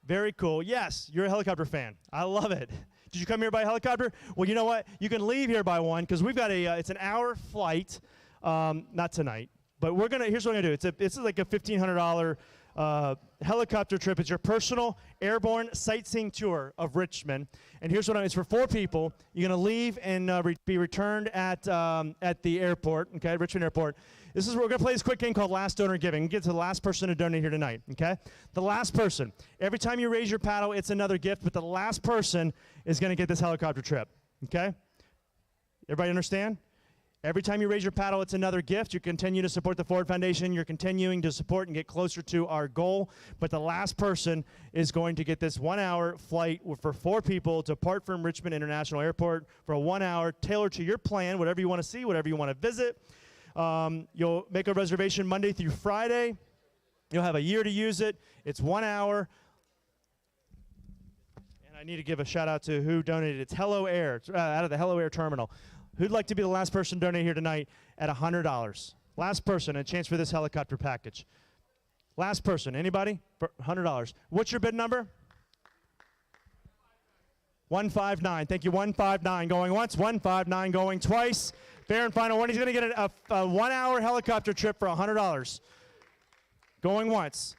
Very cool. Yes, you're a helicopter fan. I love it. Did you come here by helicopter? Well, you know what? You can leave here by one because we've got it's an hour flight. Not tonight. But here's what we're going to do. It's like a $1,500 helicopter trip. It's your personal airborne sightseeing tour of Richmond. And here's what it's for 4 people. You're going to leave and be returned at the airport, okay, Richmond Airport. We're going to play this quick game called Last Donor Giving. Get to the last person to donate here tonight, okay? The last person. Every time you raise your paddle, it's another gift, but the last person is going to get this helicopter trip, okay? Everybody understand? Every time you raise your paddle, it's another gift. You continue to support the Ford Foundation. You're continuing to support and get closer to our goal. But the last person is going to get this 1-hour flight for 4 people to depart from Richmond International Airport for a 1 hour, tailored to your plan, whatever you want to see, whatever you want to visit. You'll make a reservation Monday through Friday. You'll have a year to use it. It's 1 hour. And I need to give a shout out to who donated. It's Hello Air, out of the Hello Air terminal. Who'd like to be the last person to donate here tonight at $100? Last person, a chance for this helicopter package. Last person, anybody? For $100. What's your bid number? 159. Thank you, 159. Going once, 159 going twice. Fair and final one. He's going to get a 1 hour helicopter trip for $100. Going once.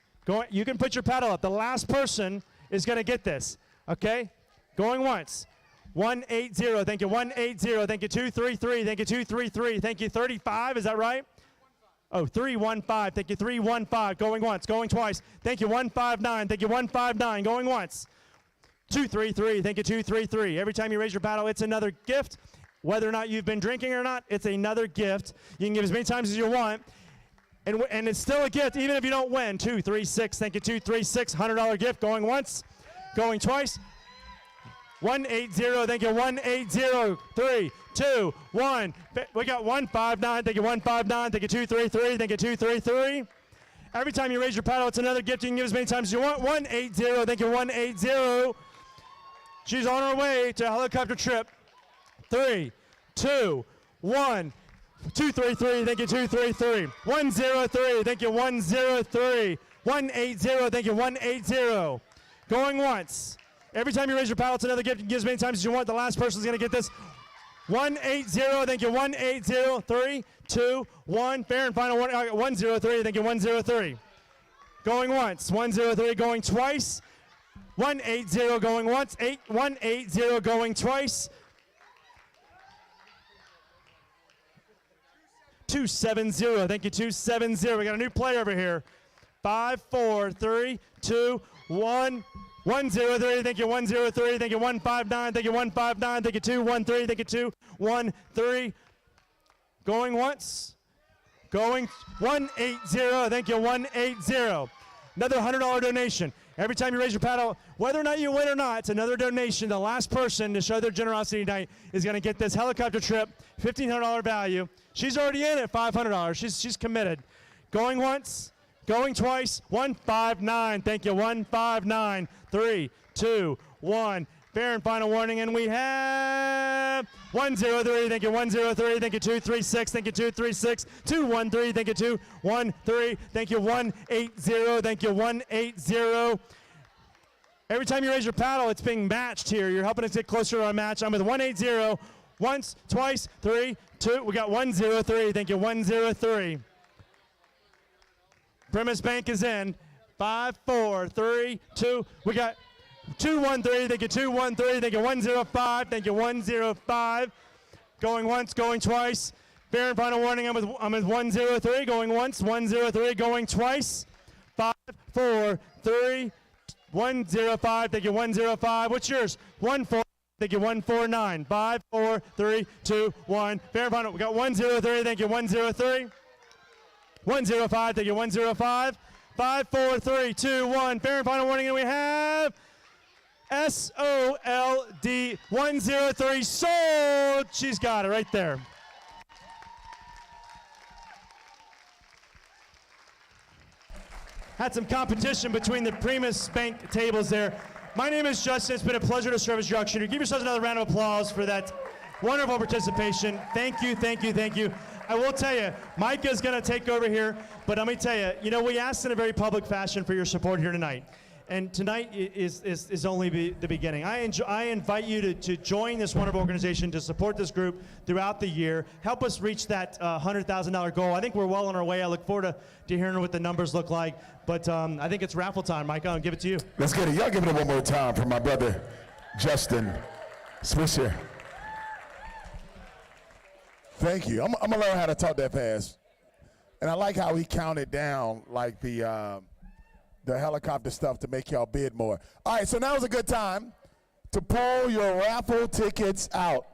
You can put your paddle up. The last person is going to get this, okay? Going once. 180, thank you, 180, thank you, 233, thank you, 233, thank you, 35, is that right? Oh, 315, thank you, 315, going once, going twice, thank you, 159, thank you, 159, going once, 233, thank you, 233. Every time you raise your paddle, it's another gift. Whether or not you've been drinking or not, it's another gift. You can give as many times as you want, and it's still a gift, even if you don't win. 236, thank you, 236, $100 gift, going once, going twice. 180, thank you, 180, 3, 2, 1. We got 159, thank you, 159, thank you, 233, thank you, 233. Every time you raise your paddle, it's another gift. You can give as many times as you want. 180, thank you, 180. She's on her way to a helicopter trip. 3, 2, 1. 233, thank you, 233. 103, thank you, 103. 180, thank you, 180. Going once. Every time you raise your paddle, it's another gift. You can give as many times as you want. The last person is going to get this. 180, thank you, 180. 3, 2, 1. Fair and final one. 103, thank you, 103. Going once. 103, going twice. 180, going once. 180, going twice. 270, thank you, 270. We got a new player over here. 5, 4, 3, 2, 1. 103, thank you, 103, thank you, 159, thank you, 159, thank you, 213, thank you, 213. Going once, Going 180. Thank you. 180. Another $100 donation. Every time you raise your paddle, whether or not you win or not, it's another donation. The last person to show their generosity tonight is going to get this helicopter trip, $1,500 value. She's already in at $500. She's committed. Going once, going twice. 159. Thank you. 159. 3, 2, 1. Fair and final warning, and we have 103. Thank you. 103. Thank you. 236. Thank you. 236. 213. Thank you. 213. Thank you. 180. Thank you. 180. Every time you raise your paddle, it's being matched here. You're helping us get closer to our match. I'm with 180. Once, twice, 3, 2. We got 103. Thank you. 103. Premise Bank is in. 5, 4, 3, 2. We got 213, thank you, 213, thank you, 105, thank you, 105. Going once, going twice. Fair and final warning, I'm with 103, going once, 103, going twice. 5, 4, 3, 105, thank you, 105. What's yours? 14, thank you, 149. 5, 4, 3, 2, 1. Fair and final, we got 103, thank you, 103. 105, thank you, 105. 5, 4, 3, 2, 1. Fair and final warning, and we have SOLD 103 sold. She's got it right there. Had some competition between the Primus Bank tables there. My name is Justin. It's been a pleasure to serve as your auctioneer. Give yourselves another round of applause for that wonderful participation. Thank you, thank you, thank you. I will tell you, Micah's going to take over here, but let me tell you, we asked in a very public fashion for your support here tonight. And tonight is only the beginning. I invite you to join this wonderful organization, to support this group throughout the year. Help us reach that $100,000 goal. I think we're well on our way. I look forward to hearing what the numbers look like. But I think it's raffle time. Micah, I'll give it to you.
Let's get it. Y'all give it one more time for my brother, Justin Swisher. Thank you. I'm going to learn how to talk that fast. And I like how he counted down like the helicopter stuff to make y'all bid more. All right, so now is a good time to pull your raffle tickets out.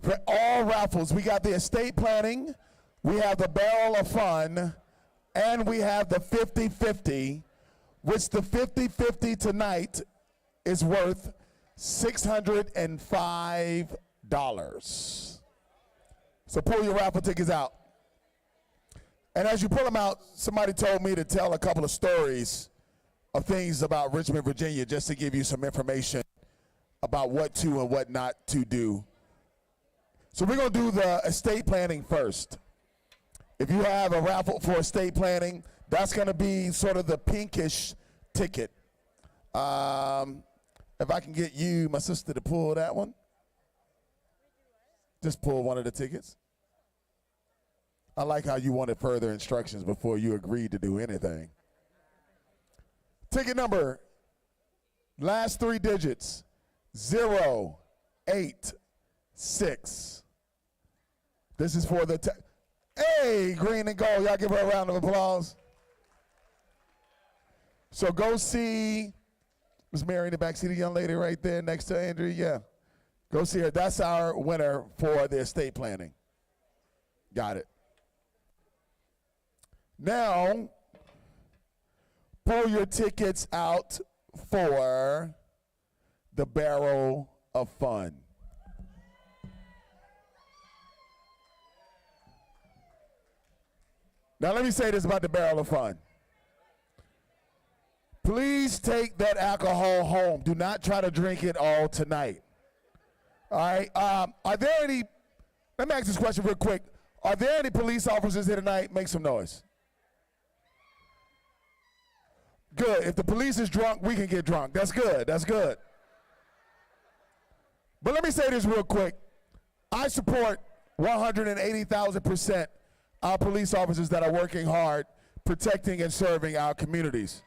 For all raffles, we got the estate planning, we have the barrel of fun, and we have the 50-50, which the 50-50 tonight is worth $605. So pull your raffle tickets out. And as you pull them out, somebody told me to tell a couple of stories of things about Richmond, Virginia, just to give you some information about what to and what not to do. So we're going to do the estate planning first. If you have a raffle for estate planning, that's going to be sort of the pinkish ticket. If I can get you, my sister, to pull that one. Just pull one of the tickets. I like how you wanted further instructions before you agreed to do anything. Ticket number, last 3 digits, 086. This is for the, hey, green and gold. Y'all give her a round of applause. So go see Miss Mary in the back seat, the young lady right there next to Andrea. Yeah, go see her. That's our winner for the estate planning. Got it. Now, pull your tickets out for the barrel of fun. Now, let me say this about the barrel of fun. Please take that alcohol home. Do not try to drink it all tonight. All right? Are there any, let me ask this question real quick. Are there any police officers here tonight? Make some noise. Good. If the police is drunk, we can get drunk. That's good. That's good. But let me say this real quick. I support 180,000% our police officers that are working hard, protecting and serving our communities.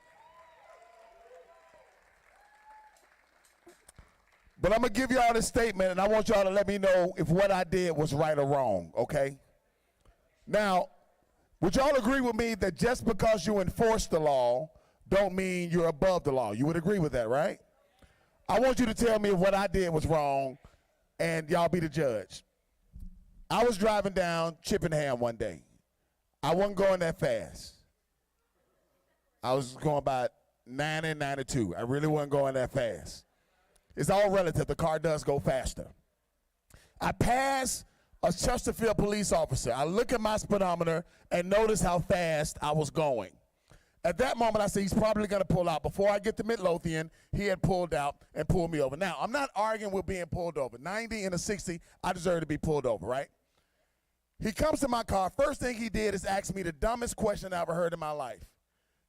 But I'm going to give y'all a statement, and I want y'all to let me know if what I did was right or wrong, okay? Now, would y'all agree with me that just because you enforce the law don't mean you're above the law? You would agree with that, right? I want you to tell me if what I did was wrong, and y'all be the judge. I was driving down Chippenham one day. I wasn't going that fast. I was going about 90, 92. I really wasn't going that fast. It's all relative. The car does go faster. I pass a Chesterfield police officer. I look at my speedometer and notice how fast I was going. At that moment, I said, he's probably going to pull out. Before I get to Midlothian, he had pulled out and pulled me over. Now, I'm not arguing with being pulled over. 90 and a 60, I deserve to be pulled over, right? He comes to my car. First thing he did is ask me the dumbest question I ever heard in my life.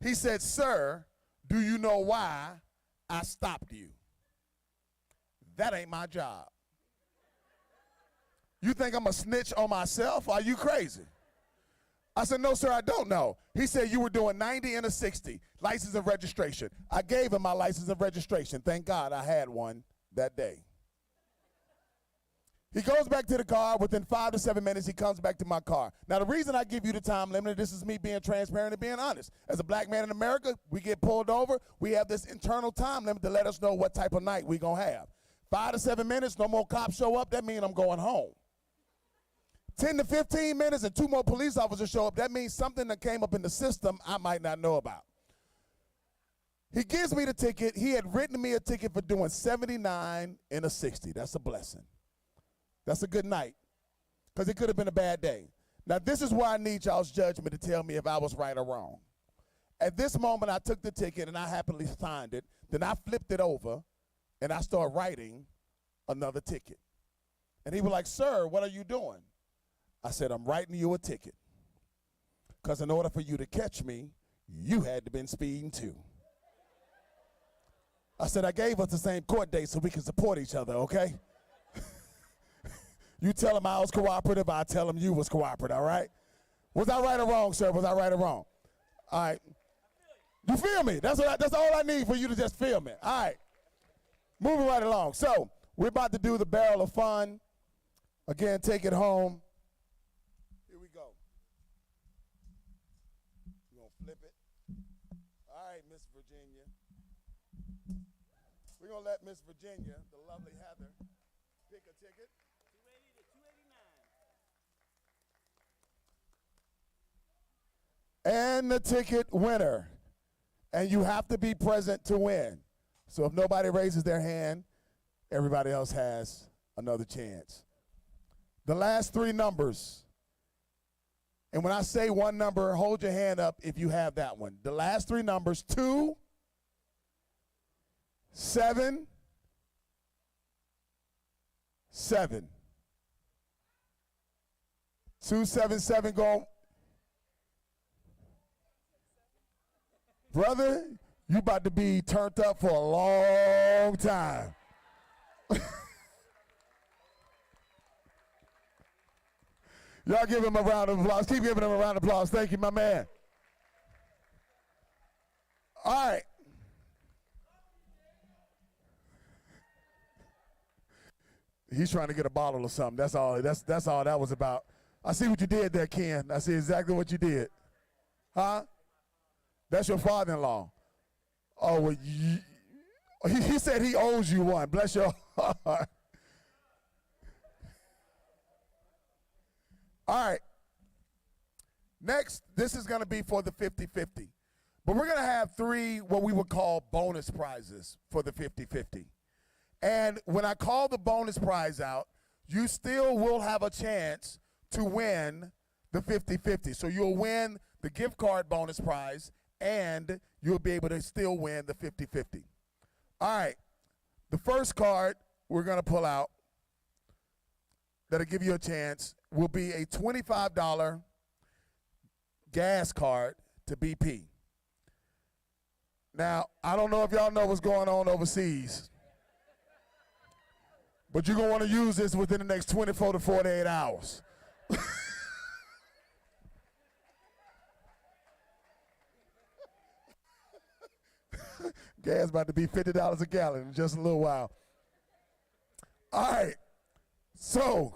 He said, sir, do you know why I stopped you? That ain't my job. You think I'm a snitch on myself? Are you crazy? I said, no, sir, I don't know. He said, you were doing 90 and a 60, license and registration. I gave him my license and registration. Thank God I had one that day. He goes back to the car. Within 5 to 7 minutes, he comes back to my car. Now, the reason I give you the time limit, this is me being transparent and being honest. As a black man in America, we get pulled over. We have this internal time limit to let us know what type of night we're going to have. 5 to 7 minutes, no more cops show up. That means I'm going home. 10 to 15 minutes and 2 more police officers show up. That means something that came up in the system I might not know about. He gives me the ticket. He had written me a ticket for doing 79 and a 60. That's a blessing. That's a good night, because it could have been a bad day. Now, this is where I need y'all's judgment to tell me if I was right or wrong. At this moment, I took the ticket, and I happily signed it. Then I flipped it over, and I started writing another ticket. And he was like, sir, what are you doing? I said, I'm writing you a ticket, because in order for you to catch me, you had to been speeding too. I said, I gave us the same court date so we can support each other, okay? You tell him I was cooperative, I tell him you was cooperative, all right? Was I right or wrong, sir? Was I right or wrong? All right. You feel me? That's all I need for you to just feel me. All right. Moving right along. So we're about to do the barrel of fun. Again, take it home. Here we go. You gonna flip it? All right, Miss Virginia. We're gonna let Miss Virginia, the lovely Heather, pick a ticket. 280 to 289. And the ticket winner. And you have to be present to win. So if nobody raises their hand, everybody else has another chance. The last 3 numbers. And when I say one number, hold your hand up if you have that one. The last 3 numbers, 2, 7, 7. 277 go. Brother, you about to be turned up for a long time. Y'all give him a round of applause. Keep giving him a round of applause. Thank you, my man. All right. He's trying to get a bottle or something. That's all that was about. I see what you did there, Ken. I see exactly what you did. Huh? That's your father-in-law. Oh, well, he said he owes you one. Bless your heart. All right. Next, this is going to be for the 50-50. But we're going to have 3 what we would call bonus prizes for the 50-50. And when I call the bonus prize out, you still will have a chance to win the 50-50. So you'll win the gift card bonus prize, and you'll be able to still win the 50-50. All right. The first card we're going to pull out that'll give you a chance will be a $25 gas card to BP. Now, I don't know if y'all know what's going on overseas, but you're going to want to use this within the next 24 to 48 hours. Gas about to be $50 a gallon in just a little while. All right. So,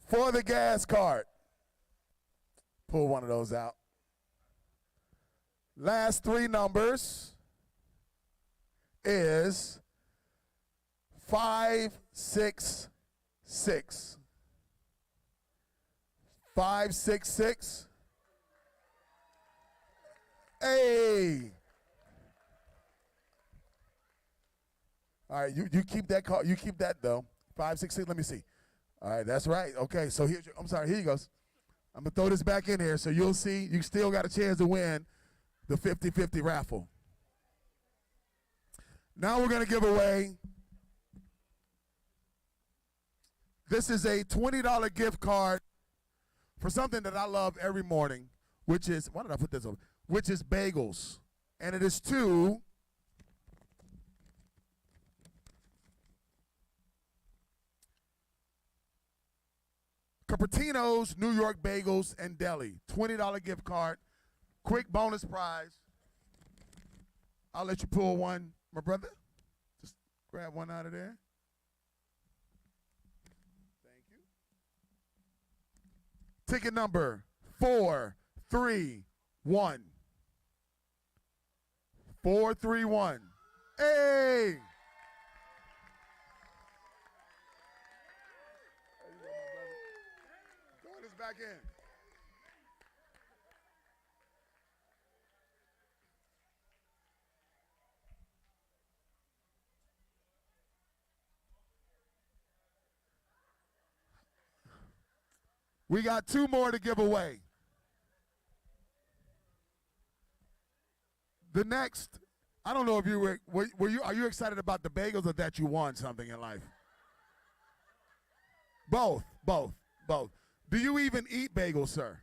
for the gas card, pull one of those out. Last 3 numbers is 566. 566. Hey. All right, you keep that call. You keep that though. 5, 6, 6. Let me see. All right, that's right. Okay, so here he goes. I'm gonna throw this back in here so you'll see. You still got a chance to win the 50-50 raffle. Now we're gonna give away. This is a $20 gift card for something that I love every morning, which is, why did I put this over? Which is bagels. And it is to Cupertino's New York Bagels and Deli. $20 gift card. Quick bonus prize. I'll let you pull one, my brother. Just grab one out of there. Thank you. Ticket number 431. 431. Hey! Throw this back in. We got 2 more to give away. The next, I don't know if you are you excited about the bagels or that you won something in life? Both. Do you even eat bagels, sir?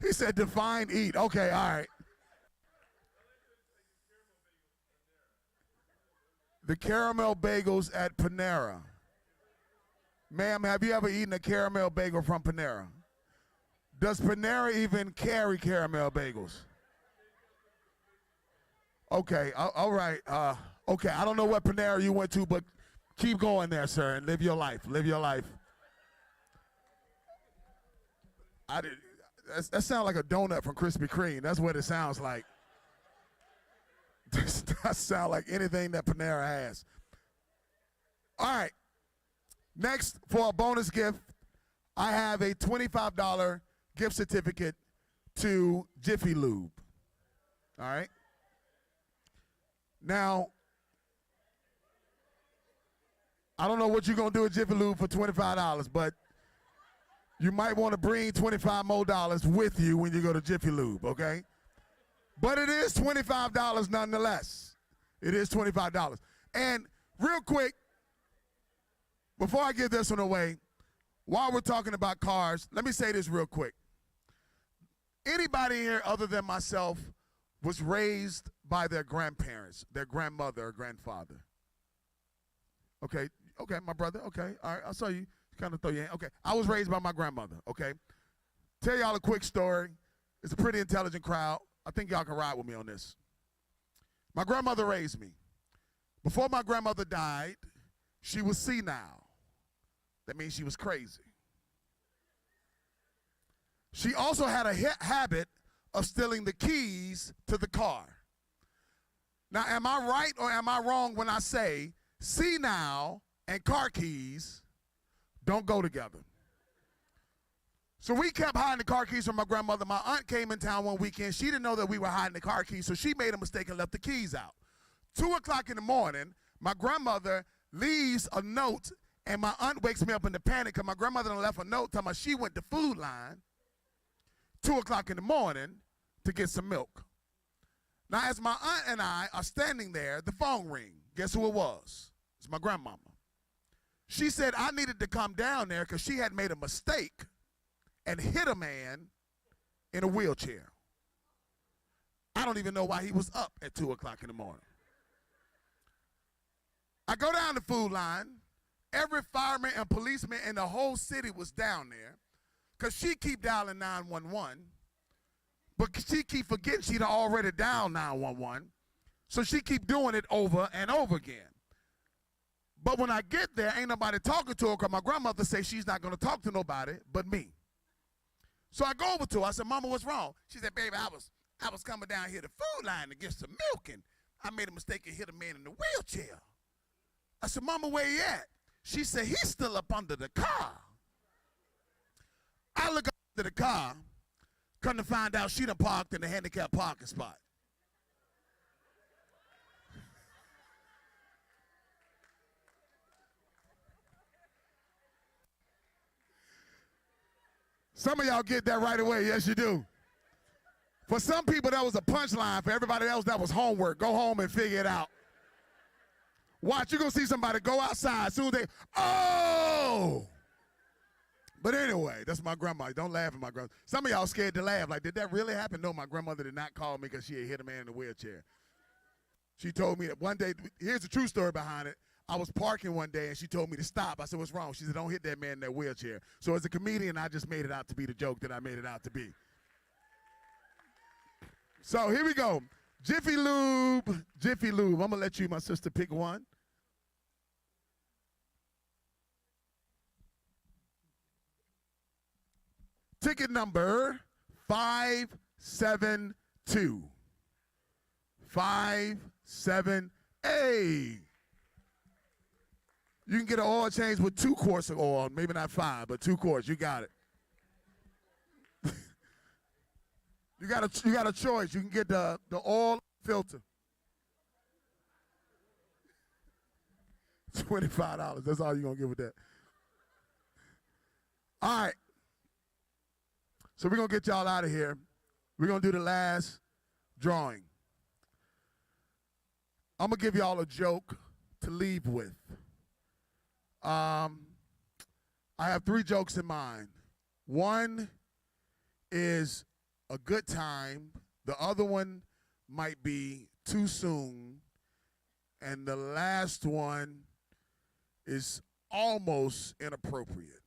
He said define eat. Okay, all right. The caramel bagels at Panera. Ma'am, have you ever eaten a caramel bagel from Panera? Does Panera even carry caramel bagels? Okay, all right. Okay, I don't know what Panera you went to, but keep going there, sir, and live your life. Live your life. That sounds like a donut from Krispy Kreme. That's what it sounds like. That sounds like anything that Panera has. All right. Next, for a bonus gift, I have a $25 gift certificate to Jiffy Lube. All right? Now, I don't know what you're going to do with Jiffy Lube for $25, but you might want to bring $25 more with you when you go to Jiffy Lube, okay? But it is $25 nonetheless. It is $25. And real quick, before I give this one away, while we're talking about cars, let me say this real quick. Anybody here other than myself was raised by their grandparents, their grandmother or grandfather? Okay, my brother, okay. All right, I saw you kind of throw your hand. Okay, I was raised by my grandmother, okay? Tell y'all a quick story. It's a pretty intelligent crowd. I think y'all can ride with me on this. My grandmother raised me. Before my grandmother died, she was senile. That means she was crazy. She also had a habit of stealing the keys to the car. Now, am I right or am I wrong when I say senile and car keys don't go together? So we kept hiding the car keys from my grandmother. My aunt came in town one weekend. She didn't know that we were hiding the car keys, so she made a mistake and left the keys out. 2 o'clock in the morning, my grandmother leaves a note, and my aunt wakes me up in the panic because my grandmother left a note telling me she went to Food Line 2 o'clock in the morning to get some milk. Now, as my aunt and I are standing there, the phone rings. Guess who it was? It's my grandmama. She said I needed to come down there because she had made a mistake and hit a man in a wheelchair. I don't even know why he was up at 2 o'clock in the morning. I go down the Food Line. Every fireman and policeman in the whole city was down there because she keep dialing 911, but she keep forgetting she'd already dialed 911, so she keep doing it over and over again. But when I get there, ain't nobody talking to her because my grandmother says she's not going to talk to nobody but me. So I go over to her. I said, Mama, what's wrong? She said, baby, I was coming down here to Food Line to get some milk, and I made a mistake and hit a man in the wheelchair. I said, Mama, where you at? She said, he's still up under the car. I look up under the car, come to find out she done parked in the handicapped parking spot. Some of y'all get that right away. Yes, you do. For some people, that was a punchline. For everybody else, that was homework. Go home and figure it out. Watch, you're going to see somebody go outside. As soon as they, oh! But anyway, that's my grandma. Don't laugh at my grandma. Some of y'all scared to laugh. Like, did that really happen? No, my grandmother did not call me because she had hit a man in a wheelchair. She told me that one day, here's the true story behind it. I was parking one day and she told me to stop. I said, what's wrong? She said, don't hit that man in that wheelchair. So as a comedian, I just made it out to be the joke that I made it out to be. So here we go. Jiffy Lube, Jiffy Lube. I'm gonna let you, my sister, pick one. Ticket number 572. 578. You can get an oil change with 2 quarts of oil, maybe not 5, but 2 quarts. You got it. you got a choice. You can get the oil filter. $25. That's all you're gonna get with that. All right. So we're gonna get y'all out of here. We're gonna do the last drawing. I'm gonna give y'all a joke to leave with. I have 3 jokes in mind. One is a good time. The other one might be too soon. And the last one is almost inappropriate.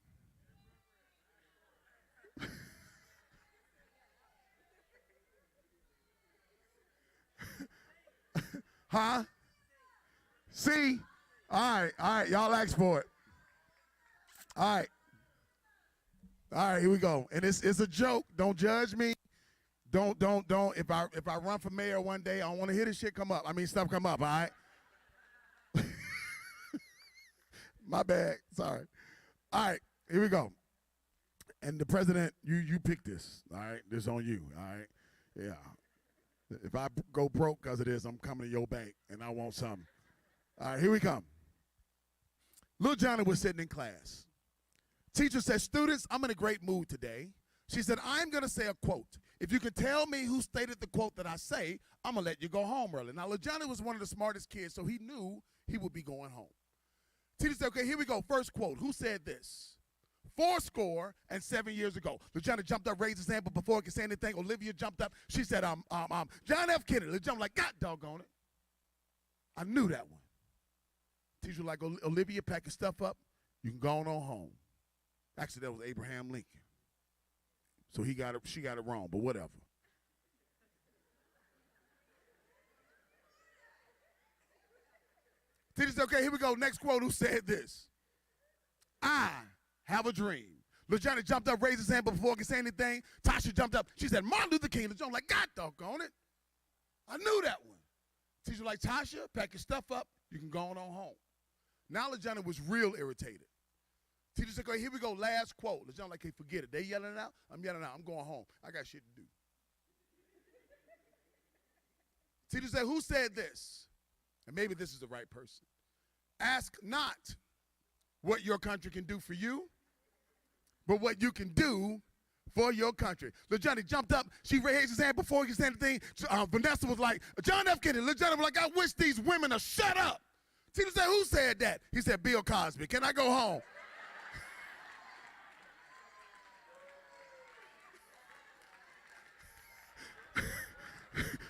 Huh? See? All right, y'all asked for it. All right, here we go. And it's a joke. Don't judge me. Don't. If I run for mayor one day, I don't want to hear this shit come up. I mean, stuff come up, all right? My bad, sorry. All right, here we go. And the president, you pick this, all right? This on you, all right? Yeah. If I go broke because of this, I'm coming to your bank, and I want something. All right, here we come. Little Johnny was sitting in class. Teacher said, students, I'm in a great mood today. She said, I'm going to say a quote. If you can tell me who stated the quote that I say, I'm going to let you go home early. Now, Little Johnny was one of the smartest kids, so he knew he would be going home. Teacher said, okay, here we go. First quote. Who said this? 407 years ago. Little Johnny jumped up, raised his hand, but before he could say anything, Olivia jumped up. She said, John F. Kennedy. Little Johnny like, God doggone it. I knew that one. Teacher was like, Olivia, pack your stuff up. You can go on home. Actually, that was Abraham Lincoln. So she got it wrong, but whatever. Teacher said, okay, here we go. Next quote. Who said this? I have a dream. Little Johnny jumped up, raised his hand, but before he could say anything, Tasha jumped up. She said, Martin Luther King. Little Johnny like, God doggone it. I knew that one. Teacher was like, Tasha, pack your stuff up. You can go on home. Now Little Johnny was real irritated. Teacher said, okay, here we go, last quote. Little Johnny like, hey, forget it. They yelling out? I'm yelling out. I'm going home. I got shit to do. Teacher said, who said this? And maybe this is the right person. Ask not what your country can do for you, but what you can do for your country. Little Johnny jumped up. She raised his hand before he could say anything. Vanessa was like, John F. Kennedy. Little Johnny was like, I wish these women would shut up. Teacher said, who said that? He said, Bill Cosby. Can I go home?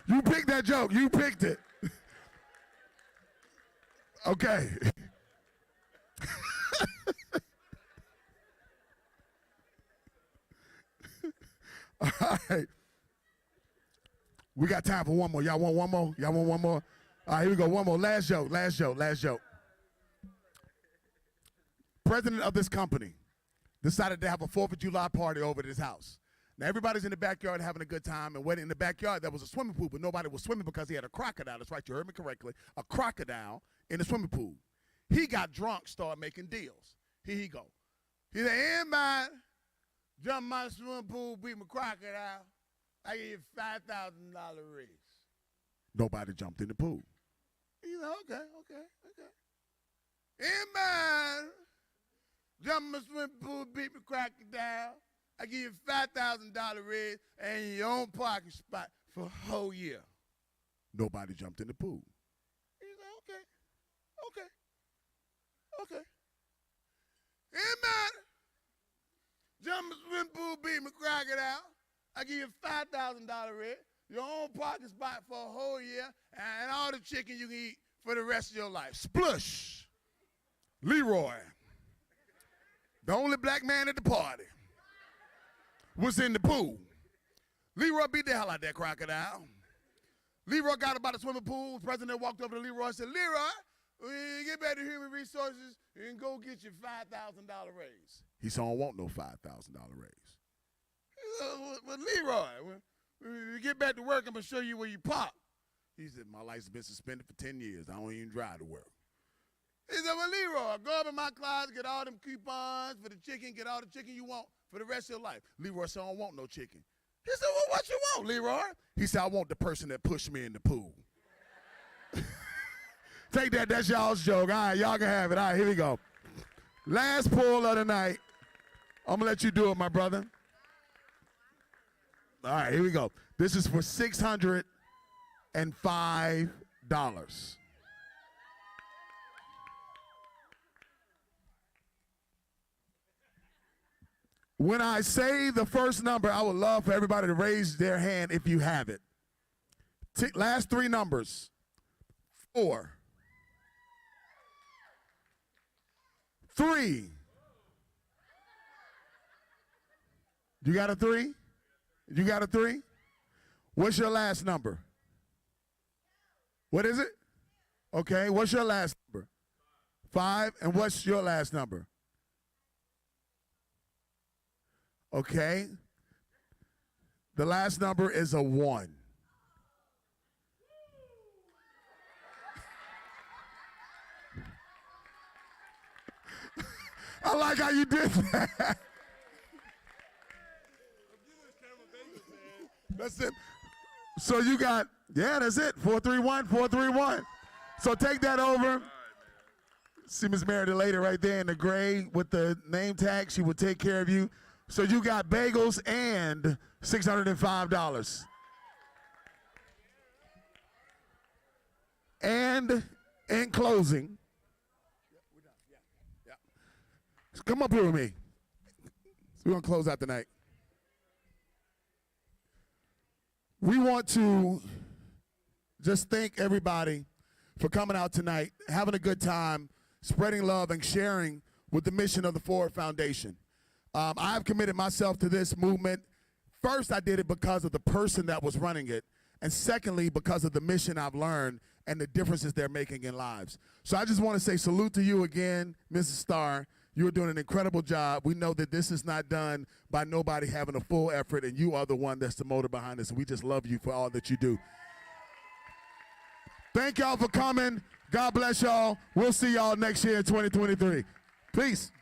You picked that joke. You picked it. Okay. All right. We got time for one more. Y'all want one more? Y'all want one more? All right, here we go. One more. Last joke. President of this company decided to have a 4th of July party over at his house. Now, everybody's in the backyard having a good time, and when in the backyard, there was a swimming pool, but nobody was swimming because he had a crocodile. That's right, you heard me correctly. A crocodile in the swimming pool. He got drunk, started making deals. Here he go. He said, anybody jump my swimming pool, beat my crocodile, I give you $5,000 raise. Nobody jumped in the pool. He said, okay. Anybody jump my swimming pool, beat my crocodile, I give you $5,000 raise and your own parking spot for a whole year. Nobody jumped in the pool. He said, okay. Anybody jump my swimming pool, beat my crocodile, I give you $5,000 raise, your own parking spot for a whole year, and all the chicken you can eat for the rest of your life. Splush. Leroy, the only black man at the party, was in the pool. Leroy beat the hell out of that crocodile. Leroy got about the swimming pool. The president walked over to Leroy and said, Leroy, when you get back to human resources, you can go get your $5,000 raise. He said, I don't want no $5,000 raise. He said, well, Leroy, when you get back to work, I'm going to show you where you park. He said, my license has been suspended for 10 years. I don't even drive to work. He said, well, Leroy, go up in my closet, get all them coupons for the chicken, get all the chicken you want for the rest of your life. Leroy said, I don't want no chicken. He said, well, what you want, Leroy? He said, I want the person that pushed me in the pool. Take that, that's y'all's joke. All right, y'all can have it. All right, here we go. Last pull of the night. I'm going to let you do it, my brother. All right, here we go. This is for $605. When I say the first number, I would love for everybody to raise their hand if you have it. Last three numbers. 4. 3. You got a 3? You got a 3? What's your last number? What is it? Okay, what's your last number? 5, and what's your last number? Okay. The last number is a 1. I like how you did that. That's it. So you got, yeah, that's it. 431, 431. So take that over. See Miss Meredith later right there in the gray with the name tag. She will take care of you. So you got bagels and $605. And in closing, come up here with me. We're going to close out the night. We want to just thank everybody for coming out tonight, having a good time, spreading love and sharing with the mission of the Ford Foundation. I've committed myself to this movement. First, I did it because of the person that was running it. And secondly, because of the mission I've learned and the differences they're making in lives. So I just want to say salute to you again, Mrs. Starr. You're doing an incredible job. We know that this is not done by nobody having a full effort, and you are the one that's the motor behind this. And we just love you for all that you do. Thank y'all for coming. God bless y'all. We'll see y'all next year in 2023. Peace.